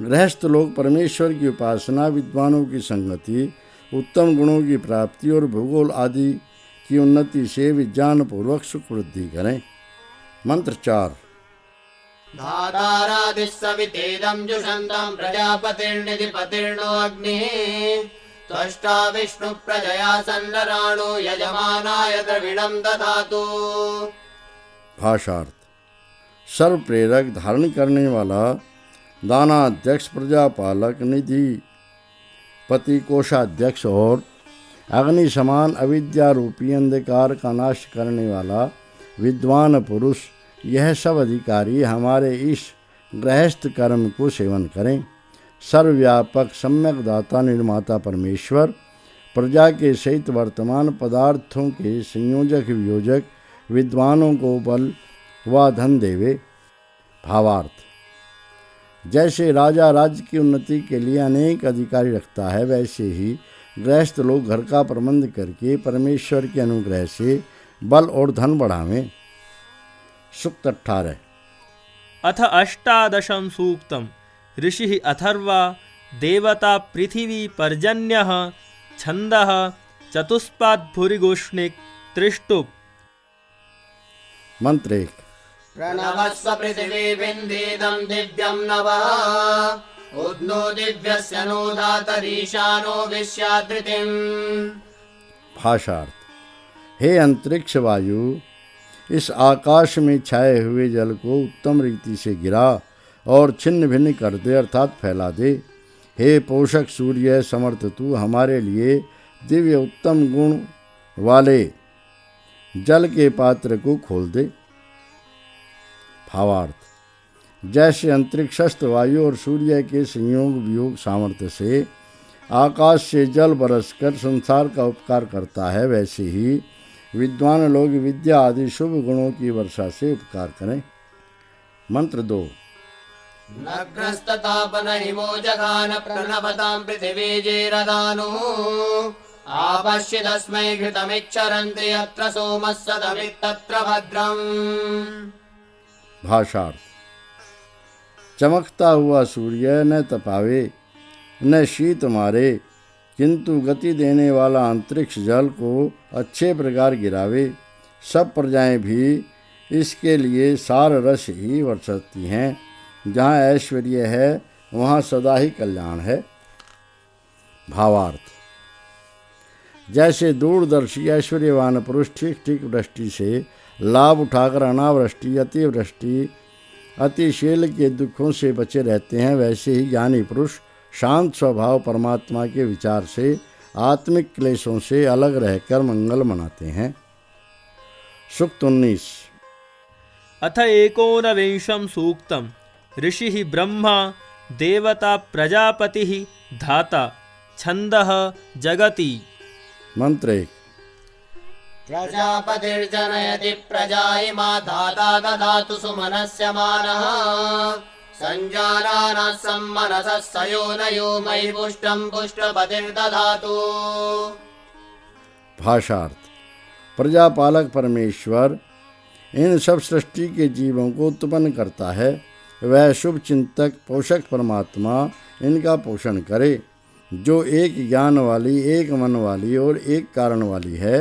गृहस्थ लोग परमेश्वर की उपासना, विद्वानों की संगति, उत्तम गुणों की प्राप्ति और भूगोल आदि की उन्नति से विज्ञान पूर्वक सुख वृद्धि करें। मंत्र 4।
धातारादिः सवितेदं जुषन्तं प्रजापतिर्निधिपतिर्नो अग्निः त्वष्टा विष्णु प्रजया सन्नराणो यजमानाय द्रविणं दधातु।
भाषार्थ। सर्व प्रेरक, धारण करने वाला, दानाध्यक्ष, प्रजापालक, निधि पति, कोषाध्यक्ष और अग्नि समान अविद्या रूपी अंधकार का नाश करने वाला विद्वान पुरुष, यह सब अधिकारी हमारे इस गृहस्थ कर्म को सेवन करें। सर्वव्यापक सम्यक दाता निर्माता परमेश्वर प्रजा के सहित वर्तमान पदार्थों के संयोजक वियोजक विद्वानों को बल व धन देवे। भावार्थ। जैसे राजा राज्य की उन्नति के लिए अनेक अधिकारी रखता है, वैसे ही गृहस्थ लोग घर का प्रबंध करके परमेश्वर के अनुग्रह से बल और धन बढ़ावें। सूक्त 18।
अथ अष्टादशं सूक्तम् ऋषिः अथर्वा देवता पृथिवी पर्जन्यः छन्दः चतुष्पाद्भुरिगोष्णिक् त्रिष्टुप्।
मंत्र 1।
प्रणवस्व पृथिवी विन्देदं दिव्यं नवः उद्नो दिव्यस्य नो धातरीशानो विश्याधृतिम्।
भाषार्थ। हे अंतरिक्ष वायु, इस आकाश में छाए हुए जल को उत्तम रीति से गिरा और छिन्न भिन्न कर दे अर्थात फैला दे। हे पोषक सूर्य, समर्थ तू हमारे लिए दिव्य उत्तम गुण वाले जल के पात्र को खोल दे। भावार्थ। जैसे अंतरिक्षस्थ वायु और सूर्य के संयोग वियोग सामर्थ्य से आकाश से जल बरसकर संसार का उपकार करता है, वैसे ही विद्वान लोग विद्या आदि शुभ गुणों की वर्षा से उपकार करें। मंत्र 2।
नग्रस्ततापन हिमो जघान प्रणवतां पृथिवी जेरदानुः आपश्यदस्मै घृतमिच्छरन्ति यत्र सोमः सदमित्तत्र भद्रम्।
भाषार्थ। चमकता हुआ सूर्य न तपावे न शीत मारे, किंतु गति देने वाला अंतरिक्ष जल को अच्छे प्रकार गिरावे। सब प्रजाएं भी इसके लिए सार रस ही वर्षती हैं। जहाँ ऐश्वर्य है वहाँ सदा ही कल्याण है। भावार्थ। जैसे दूरदर्शी ऐश्वर्यवान पुरुष ठीक ठीक वृष्टि से लाभ उठाकर अनावृष्टि, अतिवृष्टि, अतिशील के दुखों से बचे रहते हैं, वैसे ही ज्ञानी पुरुष शांत स्वभाव परमात्मा के विचार से आत्मिक क्लेशों से अलग रहकर मंगल मनाते हैं। सूक्त 19।
अथ एकोनविंशं सूक्तम् ऋषिः ब्रह्मा देवता प्रजापतिः धाता छन्दः जगति।
मंत्र 1।
प्रजापतिर्जनयति प्रजा इमा धाता दधातु सुमनस्य मानः संजानानः सम्मनसः सयोनयो मयि पुष्टं पुष्टपतिर्दधातु।
भाषार्थ। प्रजापालक परमेश्वर इन सब सृष्टि के जीवों को उत्पन्न करता है वह शुभ चिंतक पोषक परमात्मा इनका पोषण करे, जो एक ज्ञान वाली, एक मन वाली और एक कारण वाली है।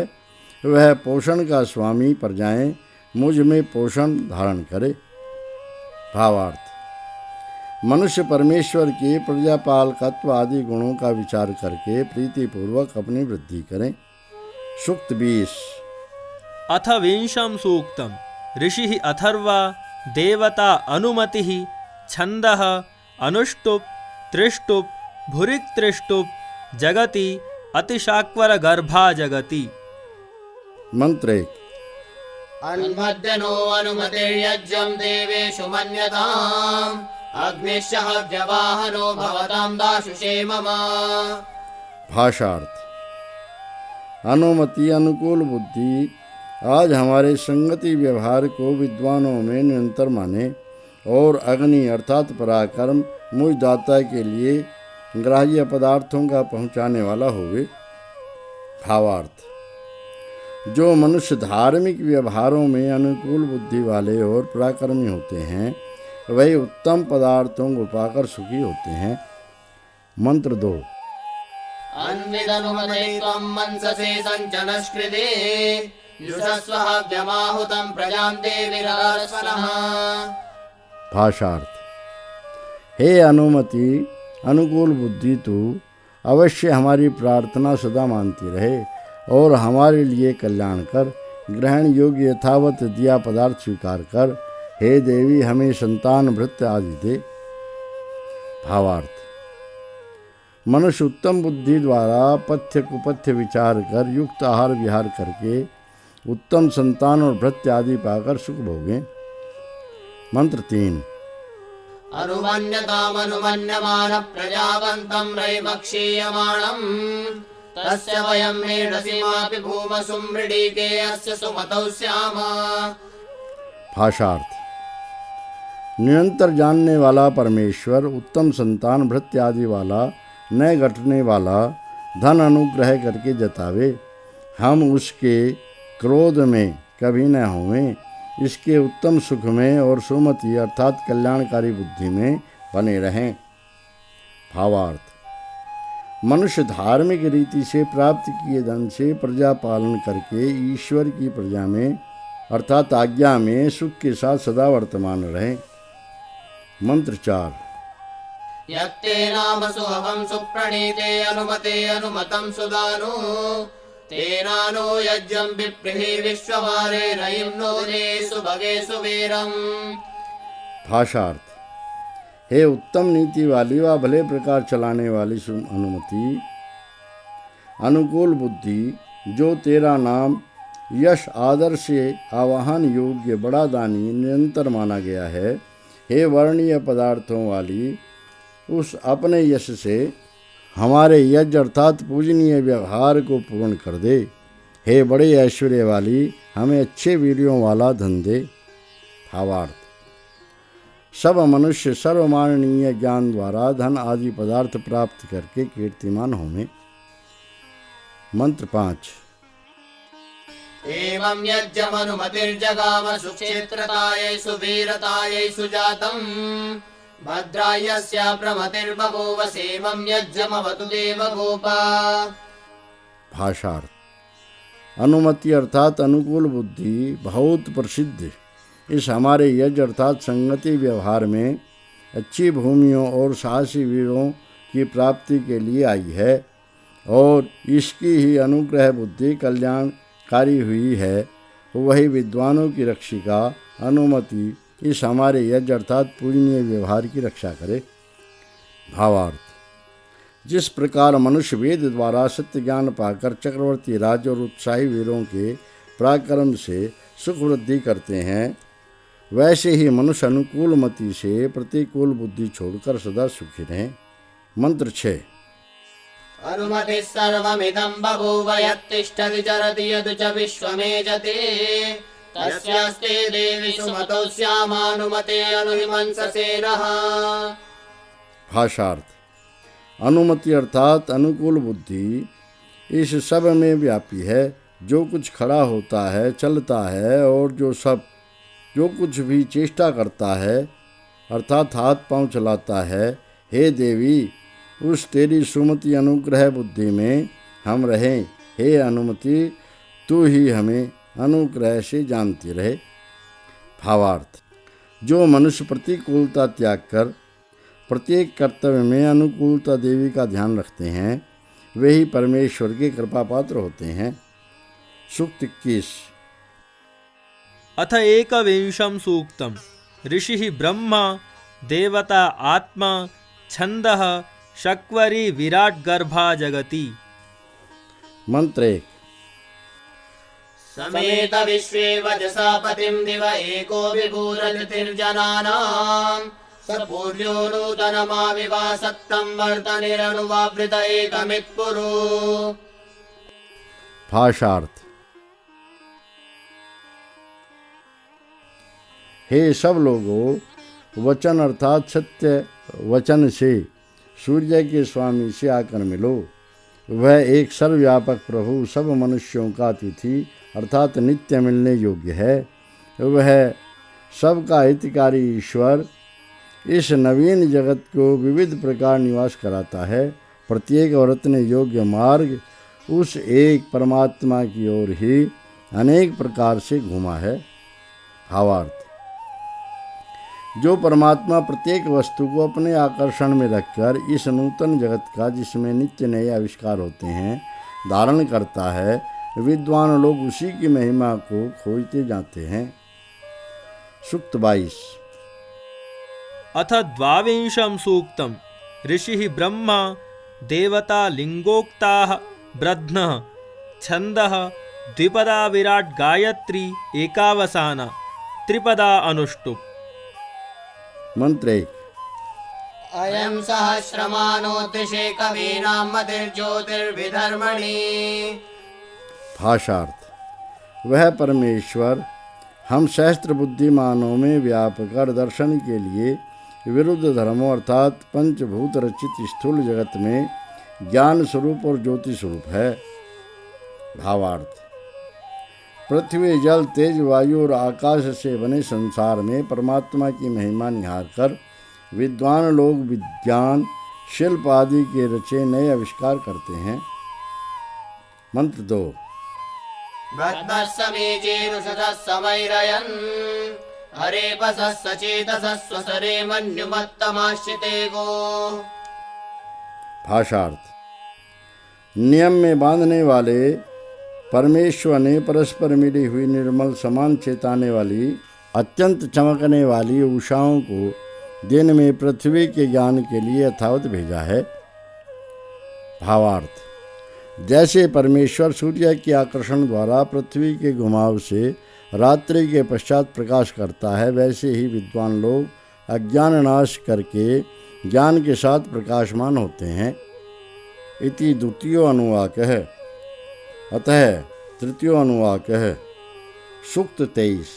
वह पोषण का स्वामी प्रजाएं मुझ में पोषण धारण करे। भावार्थ: मनुष्य परमेश्वर के प्रजापालकत्व आदि गुणों का विचार करके प्रीतिपूर्वक अपनी वृद्धि करें। सूक्त 20।
अथ विंशं सूक्तम् ऋषिः अथर्वा देवता अनुमतिः छन्दः अनुष्टुप् त्रिष्टुप् भुरिक्त्रिष्टुप् जगति अतिशाक्वरगर्भा जगति।
मंत्र 1।
अन्मध्यनो अनुमतिर्यज्ञं देवेषु मन्यताम् अग्निश्च हव्यवाहनो भवतां दाशुषे मम।
भाषार्थ: अनुमति अनुकूल बुद्धि आज हमारे संगति व्यवहार को विद्वानों में निरंतर माने और अग्नि अर्थात पराक्रम मुझ दाता के लिए ग्राह्य पदार्थों का पहुँचाने वाला होवे। भावार्थ: जो मनुष्य धार्मिक व्यवहारों में अनुकूल बुद्धि वाले और पराक्रमी होते हैं, वही उत्तम पदार्थों को पाकर सुखी होते हैं। मंत्र 2।
अन्विदनुमते त्वं मंससे संचनस्कृते युषस्व हव्यमाहुतं प्रजां देवीरास्वनः।
भाषार्थ: हे अनुमति अनुकूल बुद्धि, तू अवश्य हमारी प्रार्थना सदा मानती रहे और हमारे लिए कल्याण कर। ग्रहण योग्य यथावत दिया पदार्थ स्वीकार कर। हे देवी, हमें संतान भृत्य आदि दे। भावार्थ: मनुष्य उत्तम बुद्धि द्वारा पथ्य कुपथ्य विचार कर युक्त आहार विहार करके उत्तम संतान और भृत्य आदि पाकर सुख भोगें। मंत्र 3।
अनुमन्यतामनुमन्यमान प्रजावन्तं रैमक्षीयमाणम् तस्य वयं मेढसीमापि भूमसु मृडीके अस्य सुमतौ स्याम।
भाषार्थ: निरंतर जानने वाला परमेश्वर उत्तम संतान भृत्य आदि वाला न घटने वाला धन अनुग्रह करके जतावे। हम उसके क्रोध में कभी न होवें, इसके उत्तम सुख में और सुमति अर्थात कल्याणकारी बुद्धि में बने रहें। भावार्थ: मनुष्य धार्मिक रीति से प्राप्त किए धन से प्रजा पालन करके ईश्वर की प्रजा में अर्थात आज्ञा में सुख के साथ सदा वर्तमान रहे। मंत्र 4।
यत्ते नाम सुहवं सुप्रणीते अनुमते अनुमतं सुदानो तेनानो यज्ञं विप्रिहि विश्ववारे रयिं नोदे सुभगे सुवीरम्।
भाषार्थ: हे उत्तम नीति वाली व भले प्रकार चलाने वाली अनुमति अनुकूल बुद्धि, जो तेरा नाम यश आदर से आवाहन योग्य बड़ा दानी निरंतर माना गया है, हे वर्णीय पदार्थों वाली उस अपने यश से हमारे यज्ञ अर्थात पूजनीय व्यवहार को पूर्ण कर दे। हे बड़े ऐश्वर्य वाली, हमें अच्छे वीर्यों वाला धन दे। भावार्थ: सब मनुष्य सर्वमाननीय ज्ञान द्वारा धन आदि पदार्थ प्राप्त करके कीर्तिमान होंगे। मंत्र 5।
एवं यज्ञमनुमतिर्जगाम सुक्षेत्रतायै सुवीरतायै सुजातम् भद्रायस्य प्रमतिर्बभूव सेवं यज्ञमवतु देवगोपा।
भाषार्थ: अनुमति अर्थात अनुकूल बुद्धि बहुत प्रसिद्ध इस हमारे यज्ञ अर्थात संगति व्यवहार में अच्छी भूमियों और साहसी वीरों की प्राप्ति के लिए आई है और इसकी ही अनुग्रह बुद्धि कल्याणकारी हुई है। वही विद्वानों की रक्षिका अनुमति इस हमारे यज्ञ अर्थात पूजनीय व्यवहार की रक्षा करे। भावार्थ: जिस प्रकार मनुष्य वेद द्वारा सत्य ज्ञान पाकर चक्रवर्ती राज और उत्साही वीरों के पराक्रम से सुख वृद्धि करते हैं, वैसे ही मनुष्य अनुकूल मति से प्रतिकूल बुद्धि छोड़कर सदा सुखी रहें। मंत्र 6।
अनुमतिः सर्वमिदं बभूव यत्तिष्ठति चरति यदु च विश्वमेजते तस्यास्ते देवी सुमतौ स्यामानुमते अनुहिमंससे नः।
भाषार्थ: अनुमति अर्थात अनुकूल बुद्धि इस सब में व्यापी है। जो कुछ खड़ा होता है, चलता है और जो कुछ भी चेष्टा करता है अर्थात हाथ पांव चलाता है, हे देवी उस तेरी सुमति अनुग्रह बुद्धि में हम रहें। हे अनुमति तू ही हमें अनुग्रह से जानती रहे। भावार्थ, जो मनुष्य प्रतिकूलता त्याग कर प्रत्येक कर्तव्य में अनुकूलता देवी का ध्यान रखते हैं, वे ही परमेश्वर के कृपा पात्र होते हैं। सूक्त 21।
अथ एकविंशं सूक्तम् ऋषिः ब्रह्मा देवता आत्मा छन्दः शक्वरी विराट गर्भा जगति।
मंत्र 1।
समेत विश्वे वजसा पतिं दिव एको विभूरतिर्जनानां स पूर्यो नूतनमाविवासक्तं वर्तनिरनुवावृत एकमित्पुरु।
भाषार्थ, हे सब लोगों, वचन अर्थात सत्य वचन से सूर्य के स्वामी से आकर मिलो। वह एक सर्वव्यापक प्रभु सब मनुष्यों का अतिथि अर्थात नित्य मिलने योग्य है। वह सबका हितकारी ईश्वर इस नवीन जगत को विविध प्रकार निवास कराता है। प्रत्येक वर्तने योग्य मार्ग उस एक परमात्मा की ओर ही अनेक प्रकार से घुमा है। भावार्थ, जो परमात्मा प्रत्येक वस्तु को अपने आकर्षण में रखकर इस नूतन जगत का, जिसमें नित्य नए आविष्कार होते हैं, धारण करता है, विद्वान लोग उसी की महिमा को खोजते जाते हैं। सूक्त 22।
अथ द्वाविंशं सूक्तम् ऋषिः ब्रह्मा देवता लिंगोक्ताः ब्रध्नः छन्दः द्विपदा विराट गायत्री एकावसाना त्रिपदा अनुष्टुप्।
मंत्र 1।
अयं सहस्रमानो दृशे कवीनां मतिर्ज्योतिर्विधर्मणि।
भाषार्थ, वह परमेश्वर हम सहस्त्र बुद्धिमानों में व्यापकर दर्शन के लिए विरुद्ध धर्मों अर्थात पंचभूत रचित स्थूल जगत में ज्ञान स्वरूप और ज्योति स्वरूप है। भावार्थ, पृथ्वी जल तेज वायु और आकाश से बने संसार में परमात्मा की महिमा निहार कर विद्वान लोग विज्ञान शिल्प आदि के रचे नए आविष्कार करते हैं। मंत्र 2।
ब्रह्मसमीचीरुषतः समैरयन् हरेपसः सचेतसः स्वसरे मन्युमत्तमाश्रिते गो।
भाषार्थ, नियम में बांधने वाले परमेश्वर ने परस्पर मिली हुई निर्मल समान चेताने वाली अत्यंत चमकने वाली उषाओं को दिन में पृथ्वी के ज्ञान के लिए यथावत भेजा है। भावार्थ, जैसे परमेश्वर सूर्य के आकर्षण द्वारा पृथ्वी के घुमाव से रात्रि के पश्चात प्रकाश करता है, वैसे ही विद्वान लोग अज्ञान नाश करके ज्ञान के साथ प्रकाशमान होते हैं। इति द्वितीयो अनुवाकः अतः तृतीयो अनुवाकः। सूक्त 23।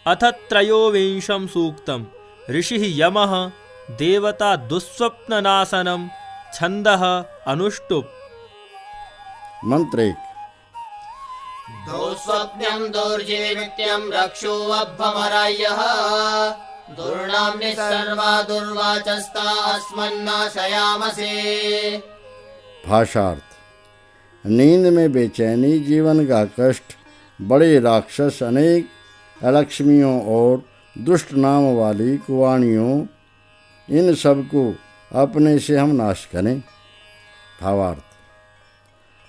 अथ त्रयोविंशं सूक्तम् ऋषिः यमः देवता दुःस्वप्ननाशनं छन्दः अनुष्टुप्।
मंत्र 1।
दुःस्वप्न्यं दुर्जीवित्यं रक्षोऽभ्रमरायः दुर्नाम्नि सर्वा दुर्वाचस्ता अस्मन्नाशयामसे।
भाषार्थ, नींद में बेचैनी, जीवन का कष्ट, बड़े राक्षस, अनेक अलक्ष्मियों और दुष्ट नाम वाली कुवाणियों, इन सब को अपने से हम नाश करें। भावार्थ,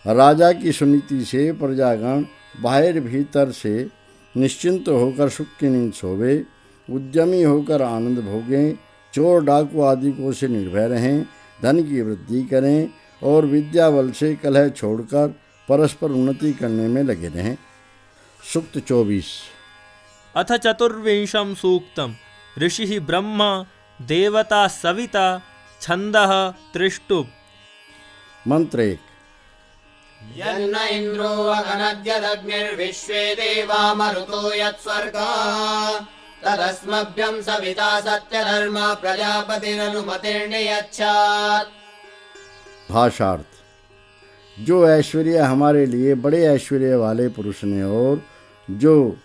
राजा की सुनीति से प्रजागण बाहर भीतर से निश्चिंत होकर सुख की नींद सोवे, उद्यमी होकर आनंद भोगें, चोर डाकू आदि को से निर्भय रहें, धन की वृद्धि करें और विद्या बल से कलह छोड़कर परस्पर उन्नति करने में लगे रहें। सूक्त 24।
अथ चतुर्विंशं सूक्तम् ऋषिः ब्रह्मा देवता सविता छन्दः त्रिष्टुप्।
मंत्र 1।
यन्न इन्द्रो अगनद्यदग्निर्विश्वे देवा मरुतो यत्स्वर्गा तदस्मभ्यं सविता सत्यधर्म प्रजापतिरनुमतिर्नियच्छात्।
भाषार्थ, जो ऐश्वर्य हमारे लिए बड़े ऐश्वर्य वाले पुरुष ने और जो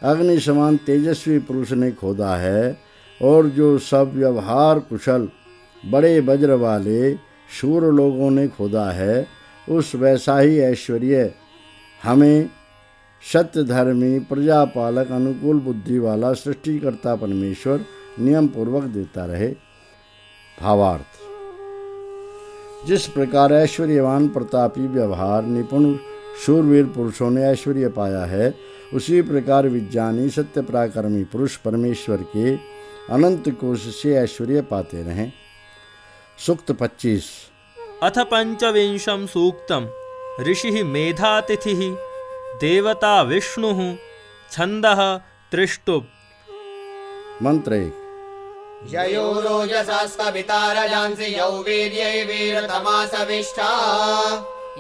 अग्नि समान तेजस्वी पुरुष ने खोदा है, और जो सब व्यवहार कुशल बड़े वज्र वाले शूर लोगों ने खोदा है, उस वैसा ही ऐश्वर्य हमें सत्यधर्मी प्रजापालक अनुकूल बुद्धि वाला सृष्टिकर्ता परमेश्वर नियम पूर्वक देता रहे। भावार्थ: जिस प्रकार ऐश्वर्यवान प्रतापी व्यवहार निपुण शूरवीर पुरुषों ने ऐश्वर्य पाया है, उसी प्रकार विज्ञानी सत्य पराक्रमी पुरुष परमेश्वर के अनंत कोश से ऐश्वर्य पाते रहें। सूक्त 25।
अथ पंचविंशं सूक्तम् ऋषिः मेधातिथिः देवता विष्णुः छन्दः त्रिष्टुप्।
मंत्र 1।
ययो रोजसास्कविता रजांसि यौ वीर्यै वीरतमासविष्ठा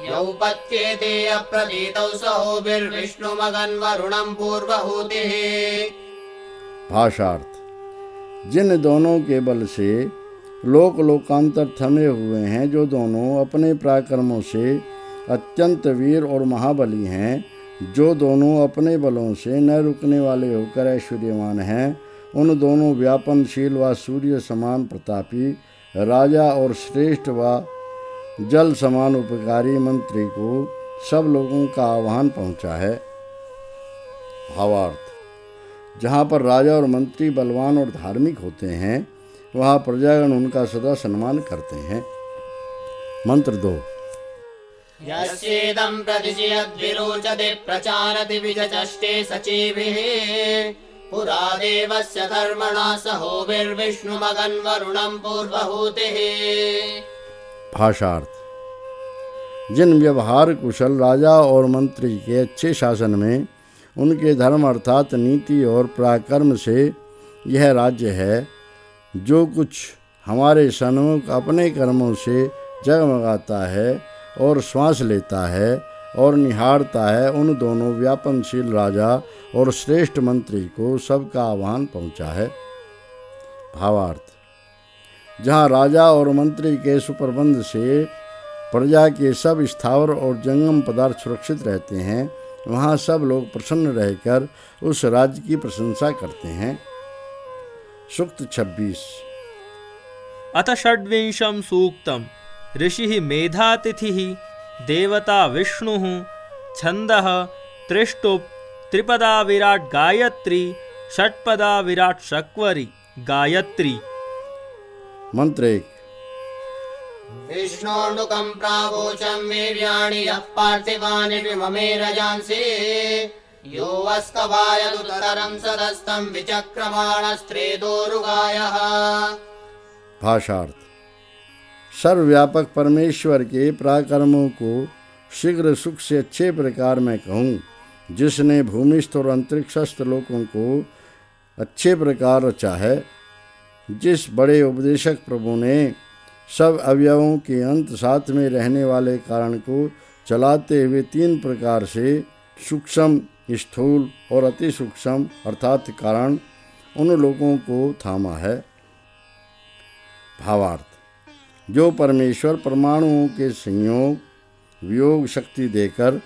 यौ पत्येते अप्रतीतौ सहोभिर्विष्णुमगन्वरुणं पूर्वहूतिः।
भाषार्थ: जिन दोनों के बल से लोक लोकांतर थमे हुए हैं, जो दोनों अपने पराक्रमों से अत्यंत वीर और महाबली हैं, जो दोनों अपने बलों से न रुकने वाले होकर ऐश्वर्यवान हैं, उन दोनों व्यापनशील व सूर्य समान प्रतापी राजा और श्रेष्ठ व जल समान उपकारी मंत्री को सब लोगों का आह्वान पहुंचा है। भावार्थ: जहाँ पर राजा और मंत्री बलवान और धार्मिक होते हैं, वहाँ प्रजागण उनका सदा सम्मान करते हैं। मंत्र 2।
यस्येदं प्रतिशयद्विरोचते प्रचारति विचचष्टे सचीभिः पुरा देवस्य धर्मणा सहोभिर्विष्णुमगन्वरुणं पूर्वहूतिः।
भाषार्थ: जिन व्यवहार कुशल राजा और मंत्री के अच्छे शासन में उनके धर्म अर्थात नीति और पराक्रम से यह राज्य है, जो कुछ हमारे सन्मुख अपने कर्मों से जगमगाता है और श्वास लेता है और निहारता है, उन दोनों व्यापनशील राजा और श्रेष्ठ मंत्री को सबका आह्वान पहुंचा है। भावार्थ: जहाँ राजा और मंत्री के सुप्रबंध से प्रजा के सब स्थावर और जंगम पदार्थ सुरक्षित रहते हैं, वहाँ सब लोग प्रसन्न रहकर उस राज्य की प्रशंसा करते हैं। सूक्त 26।
अथ षड्विंशं सूक्तम् ऋषिः मेधातिथिः देवता विष्णुः छन्दः त्रिष्टुप् त्रिपदा विराट गायत्री षट्पदा विराट शक्वरी गायत्री।
मंत्र 1।
विष्णोर्नुकं प्रावोचं वीर्याणि यः पार्थिवानि विममे रजांसि यो अस्कवायदुतरं सदस्तं विचक्रमाणस्त्रेदोरुगायः।
भाषार्थ: सर्वव्यापक परमेश्वर के पराक्रमों को शीघ्र सुख से अच्छे प्रकार में कहूँ, जिसने भूमिस्थ और अंतरिक्षस्थ लोकों को अच्छे प्रकार रचा है। जिस बड़े उपदेशक प्रभु ने सब अवयवों के अंत साथ में रहने वाले कारण को चलाते हुए 3 प्रकार से सूक्ष्म, स्थूल और अति सूक्ष्म अर्थात कारण उन लोगों को थामा है। भावार्थ: जो परमेश्वर परमाणुओं के संयोग वियोग शक्ति देकर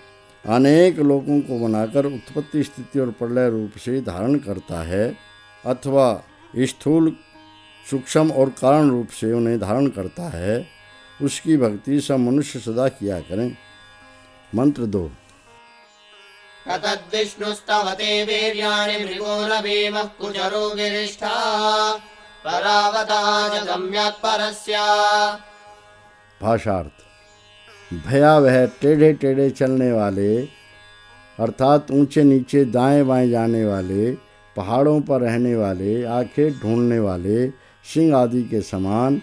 अनेक लोगों को बनाकर उत्पत्ति स्थिति और प्रलय रूप से धारण करता है, अथवा स्थूल, सूक्ष्म और कारण रूप से उन्हें धारण करता है, उसकी भक्ति सब मनुष्य सदा किया करें। मंत्र 2।
तद्विष्णुस्तवते वीर्याणि मृगोरभीमः कुचरो गिरिष्ठा परावता च गम्यात् परस्या।
भाषार्थ: भयावह टेढ़े टेढ़े चलने वाले अर्थात ऊंचे नीचे दाएं बाएं जाने वाले, पहाड़ों पर रहने वाले, आंखें ढूंढने वाले, सिंह आदि के समान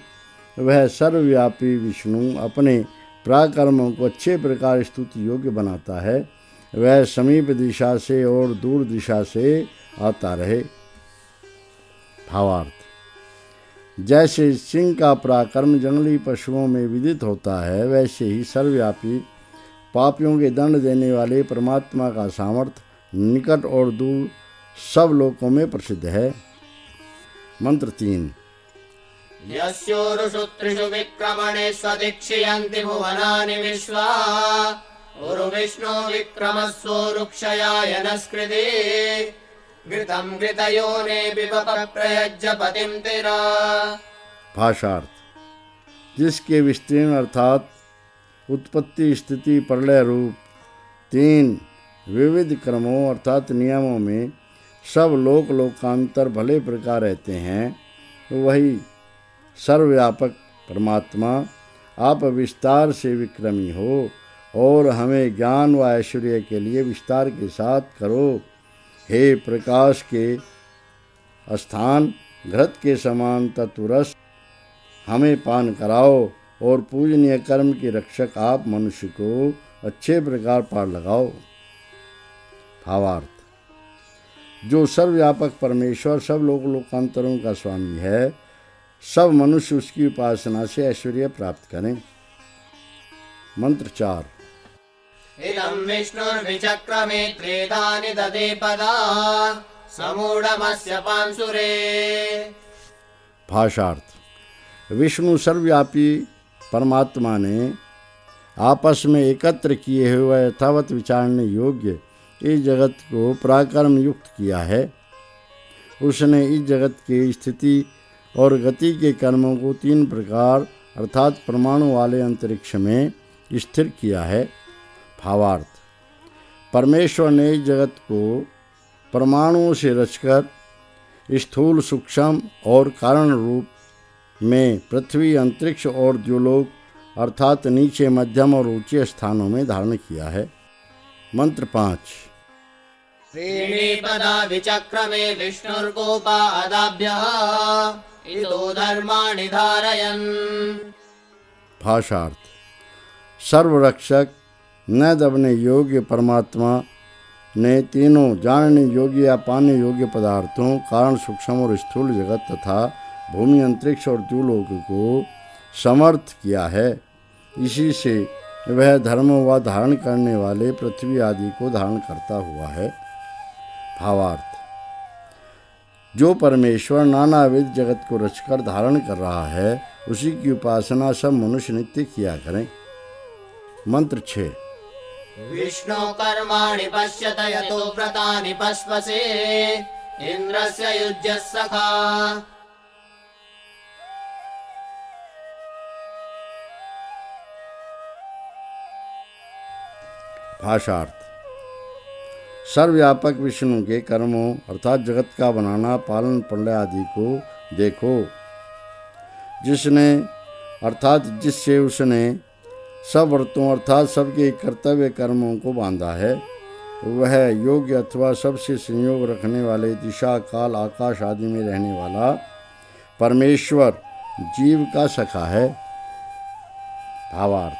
वह सर्वव्यापी विष्णु अपने पराक्रमों को अच्छे प्रकार स्तुति योग्य बनाता है। वह समीप दिशा से और दूर दिशा से आता रहे। भावार्थ: जैसे सिंह का पराक्रम जंगली पशुओं में विदित होता है, वैसे ही सर्वव्यापी पापियों के दंड देने वाले परमात्मा का सामर्थ्य निकट और दूर सब लोकों में प्रसिद्ध है। मंत्र 3।
यस्योरुषु त्रिषु विक्रमणे स्वदीक्षयन्ति भुवनानि विश्वा उर्विष्णो विक्रमस्वोरुक्षया यनस्कृते घृतं घृतयोने पिबप प्रयज्य पतिं तिरा।
भाषार्थ, जिसके विस्तीर्ण अर्थात उत्पत्ति स्थिति प्रलय रूप 3 विविध क्रमों अर्थात नियमों में सब लोक लोकांतर भले प्रकार रहते हैं, वही सर्वव्यापक परमात्मा आप विस्तार से विक्रमी हो और हमें ज्ञान व ऐश्वर्य के लिए विस्तार के साथ करो। हे प्रकाश के स्थान घृत के समान तत्वरस हमें पान कराओ और पूजनीय कर्म के रक्षक आप मनुष्य को अच्छे प्रकार पार लगाओ। भावार्थ, जो सर्वव्यापक परमेश्वर सब लोक लोकांतरों का स्वामी है, सब मनुष्य उसकी उपासना से ऐश्वर्य प्राप्त करें। मंत्र 4।
इदं विष्णुर्विचक्रमे त्रेधानि ददे पदा समूढमस्य पांसुरे।
भाषार्थ, विष्णु सर्वव्यापी परमात्मा ने आपस में एकत्र किए हुए यथावत विचारने योग्य इस जगत को पराक्रम युक्त किया है। उसने इस जगत की स्थिति और गति के कर्मों को 3 प्रकार अर्थात परमाणु वाले अंतरिक्ष में स्थिर किया है। भावार्थ, परमेश्वर ने इस जगत को परमाणुओं से रचकर स्थूल सूक्ष्म और कारण रूप में पृथ्वी अंतरिक्ष और द्युलोक अर्थात नीचे मध्यम और ऊंचे स्थानों में धारण किया है। मंत्र 5।
त्रीणि पदा विचक्रमे विष्णुर्गोपादाभ्यः इतो धर्माणि धारयन्।
भाषार्थ, सर्वरक्षक न दबने योग्य परमात्मा ने तीनों जानने योग्य या पाने योग्य पदार्थों कारण सूक्ष्म और स्थूल जगत तथा भूमि अंतरिक्ष और द्युलोक को समर्थ किया है। इसी से वह धर्म व धारण करने वाले पृथ्वी आदि को धारण करता हुआ है। भावार्थ, जो परमेश्वर नानाविध जगत को रचकर धारण कर रहा है, उसी की उपासना सब मनुष्य नित्य किया करें। मंत्र 6।
विष्णु कर्माणि पश्यत यतो व्रतानि पस्पसे इंद्रस्य युज्यः सखा।
भाषार्थ, सर्वव्यापक विष्णु के कर्मों अर्थात जगत का बनाना पालन प्रलय आदि को देखो, जिसने अर्थात जिससे उसने सब व्रतों अर्थात सबके कर्तव्य कर्मों को बांधा है, वह योग्य अथवा सबसे संयोग रखने वाले दिशा काल आकाश आदि में रहने वाला परमेश्वर जीव का सखा है। भावार्थ,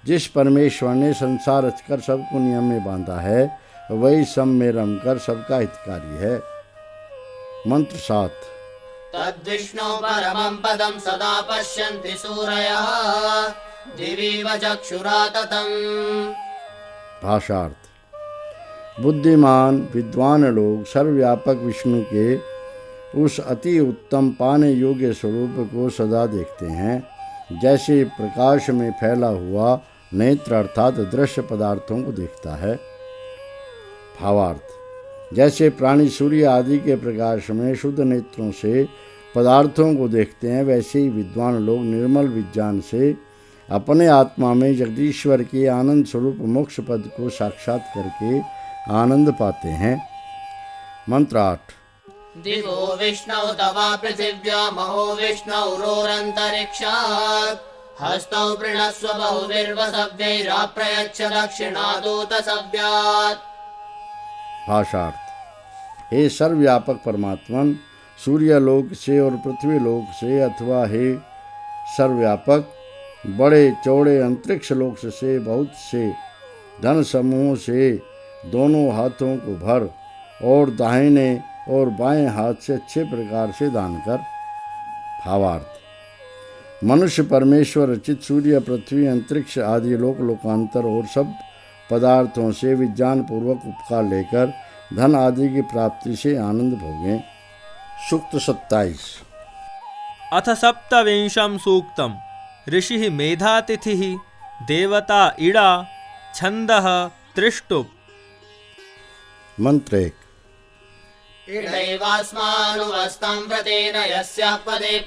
जिस परमेश्वर ने संसार रचकर सबको नियम में बांधा है, वही सब में रमकर सबका हितकारी है। मंत्र 7।
तद्विष्णु परमं पदं सदा पश्यन्ति सूरयः दिवीव चक्षुरा ततम्।
भाषार्थ, बुद्धिमान विद्वान लोग सर्वव्यापक विष्णु के उस अति उत्तम पाने योग्य स्वरूप को सदा देखते हैं, जैसे प्रकाश में फैला हुआ नेत्र अर्थात दृश्य पदार्थों को देखता है। भावार्थ, जैसे प्राणी सूर्य आदि के प्रकाश में शुद्ध नेत्रों से पदार्थों को देखते हैं, वैसे ही विद्वान लोग निर्मल विज्ञान से अपने आत्मा में जगदीश्वर के आनंद स्वरूप मोक्ष पद को साक्षात करके आनंद पाते हैं। मंत्र 8।
दिवो विष्णु तवा पृथिव्या महो विष्णुरोरन्तरिक्षात् हस्तौ प्रणस्व बहुभिर्वसव्यैराप्रयच्छ दक्षिणादूतसव्यात्।
भाषार्थ, हे सर्वव्यापक परमात्मन, सूर्यलोक से और पृथ्वीलोक से अथवा हे सर्वव्यापक बड़े चौड़े अंतरिक्ष लोक से बहुत से धन समूहों से दोनों हाथों को भर और दाहिने और बाएं हाथ से अच्छे प्रकार से दान कर। भावार्थ, मनुष्य परमेश्वर रचित सूर्य पृथ्वी अंतरिक्ष आदि लोक लोकांतर और सब पदार्थों से विज्ञान पूर्वक उपकार लेकर धन आदि की प्राप्ति से आनंद भोगें। सूक्त 27।
अथ सप्तविंशं सूक्तम् ऋषिः मेधातिथिः देवता इडा छन्दः त्रिष्टुप्।
मंत्र 1।
इडैवास्मानुवस्तं व्रतेन यस्याः पदे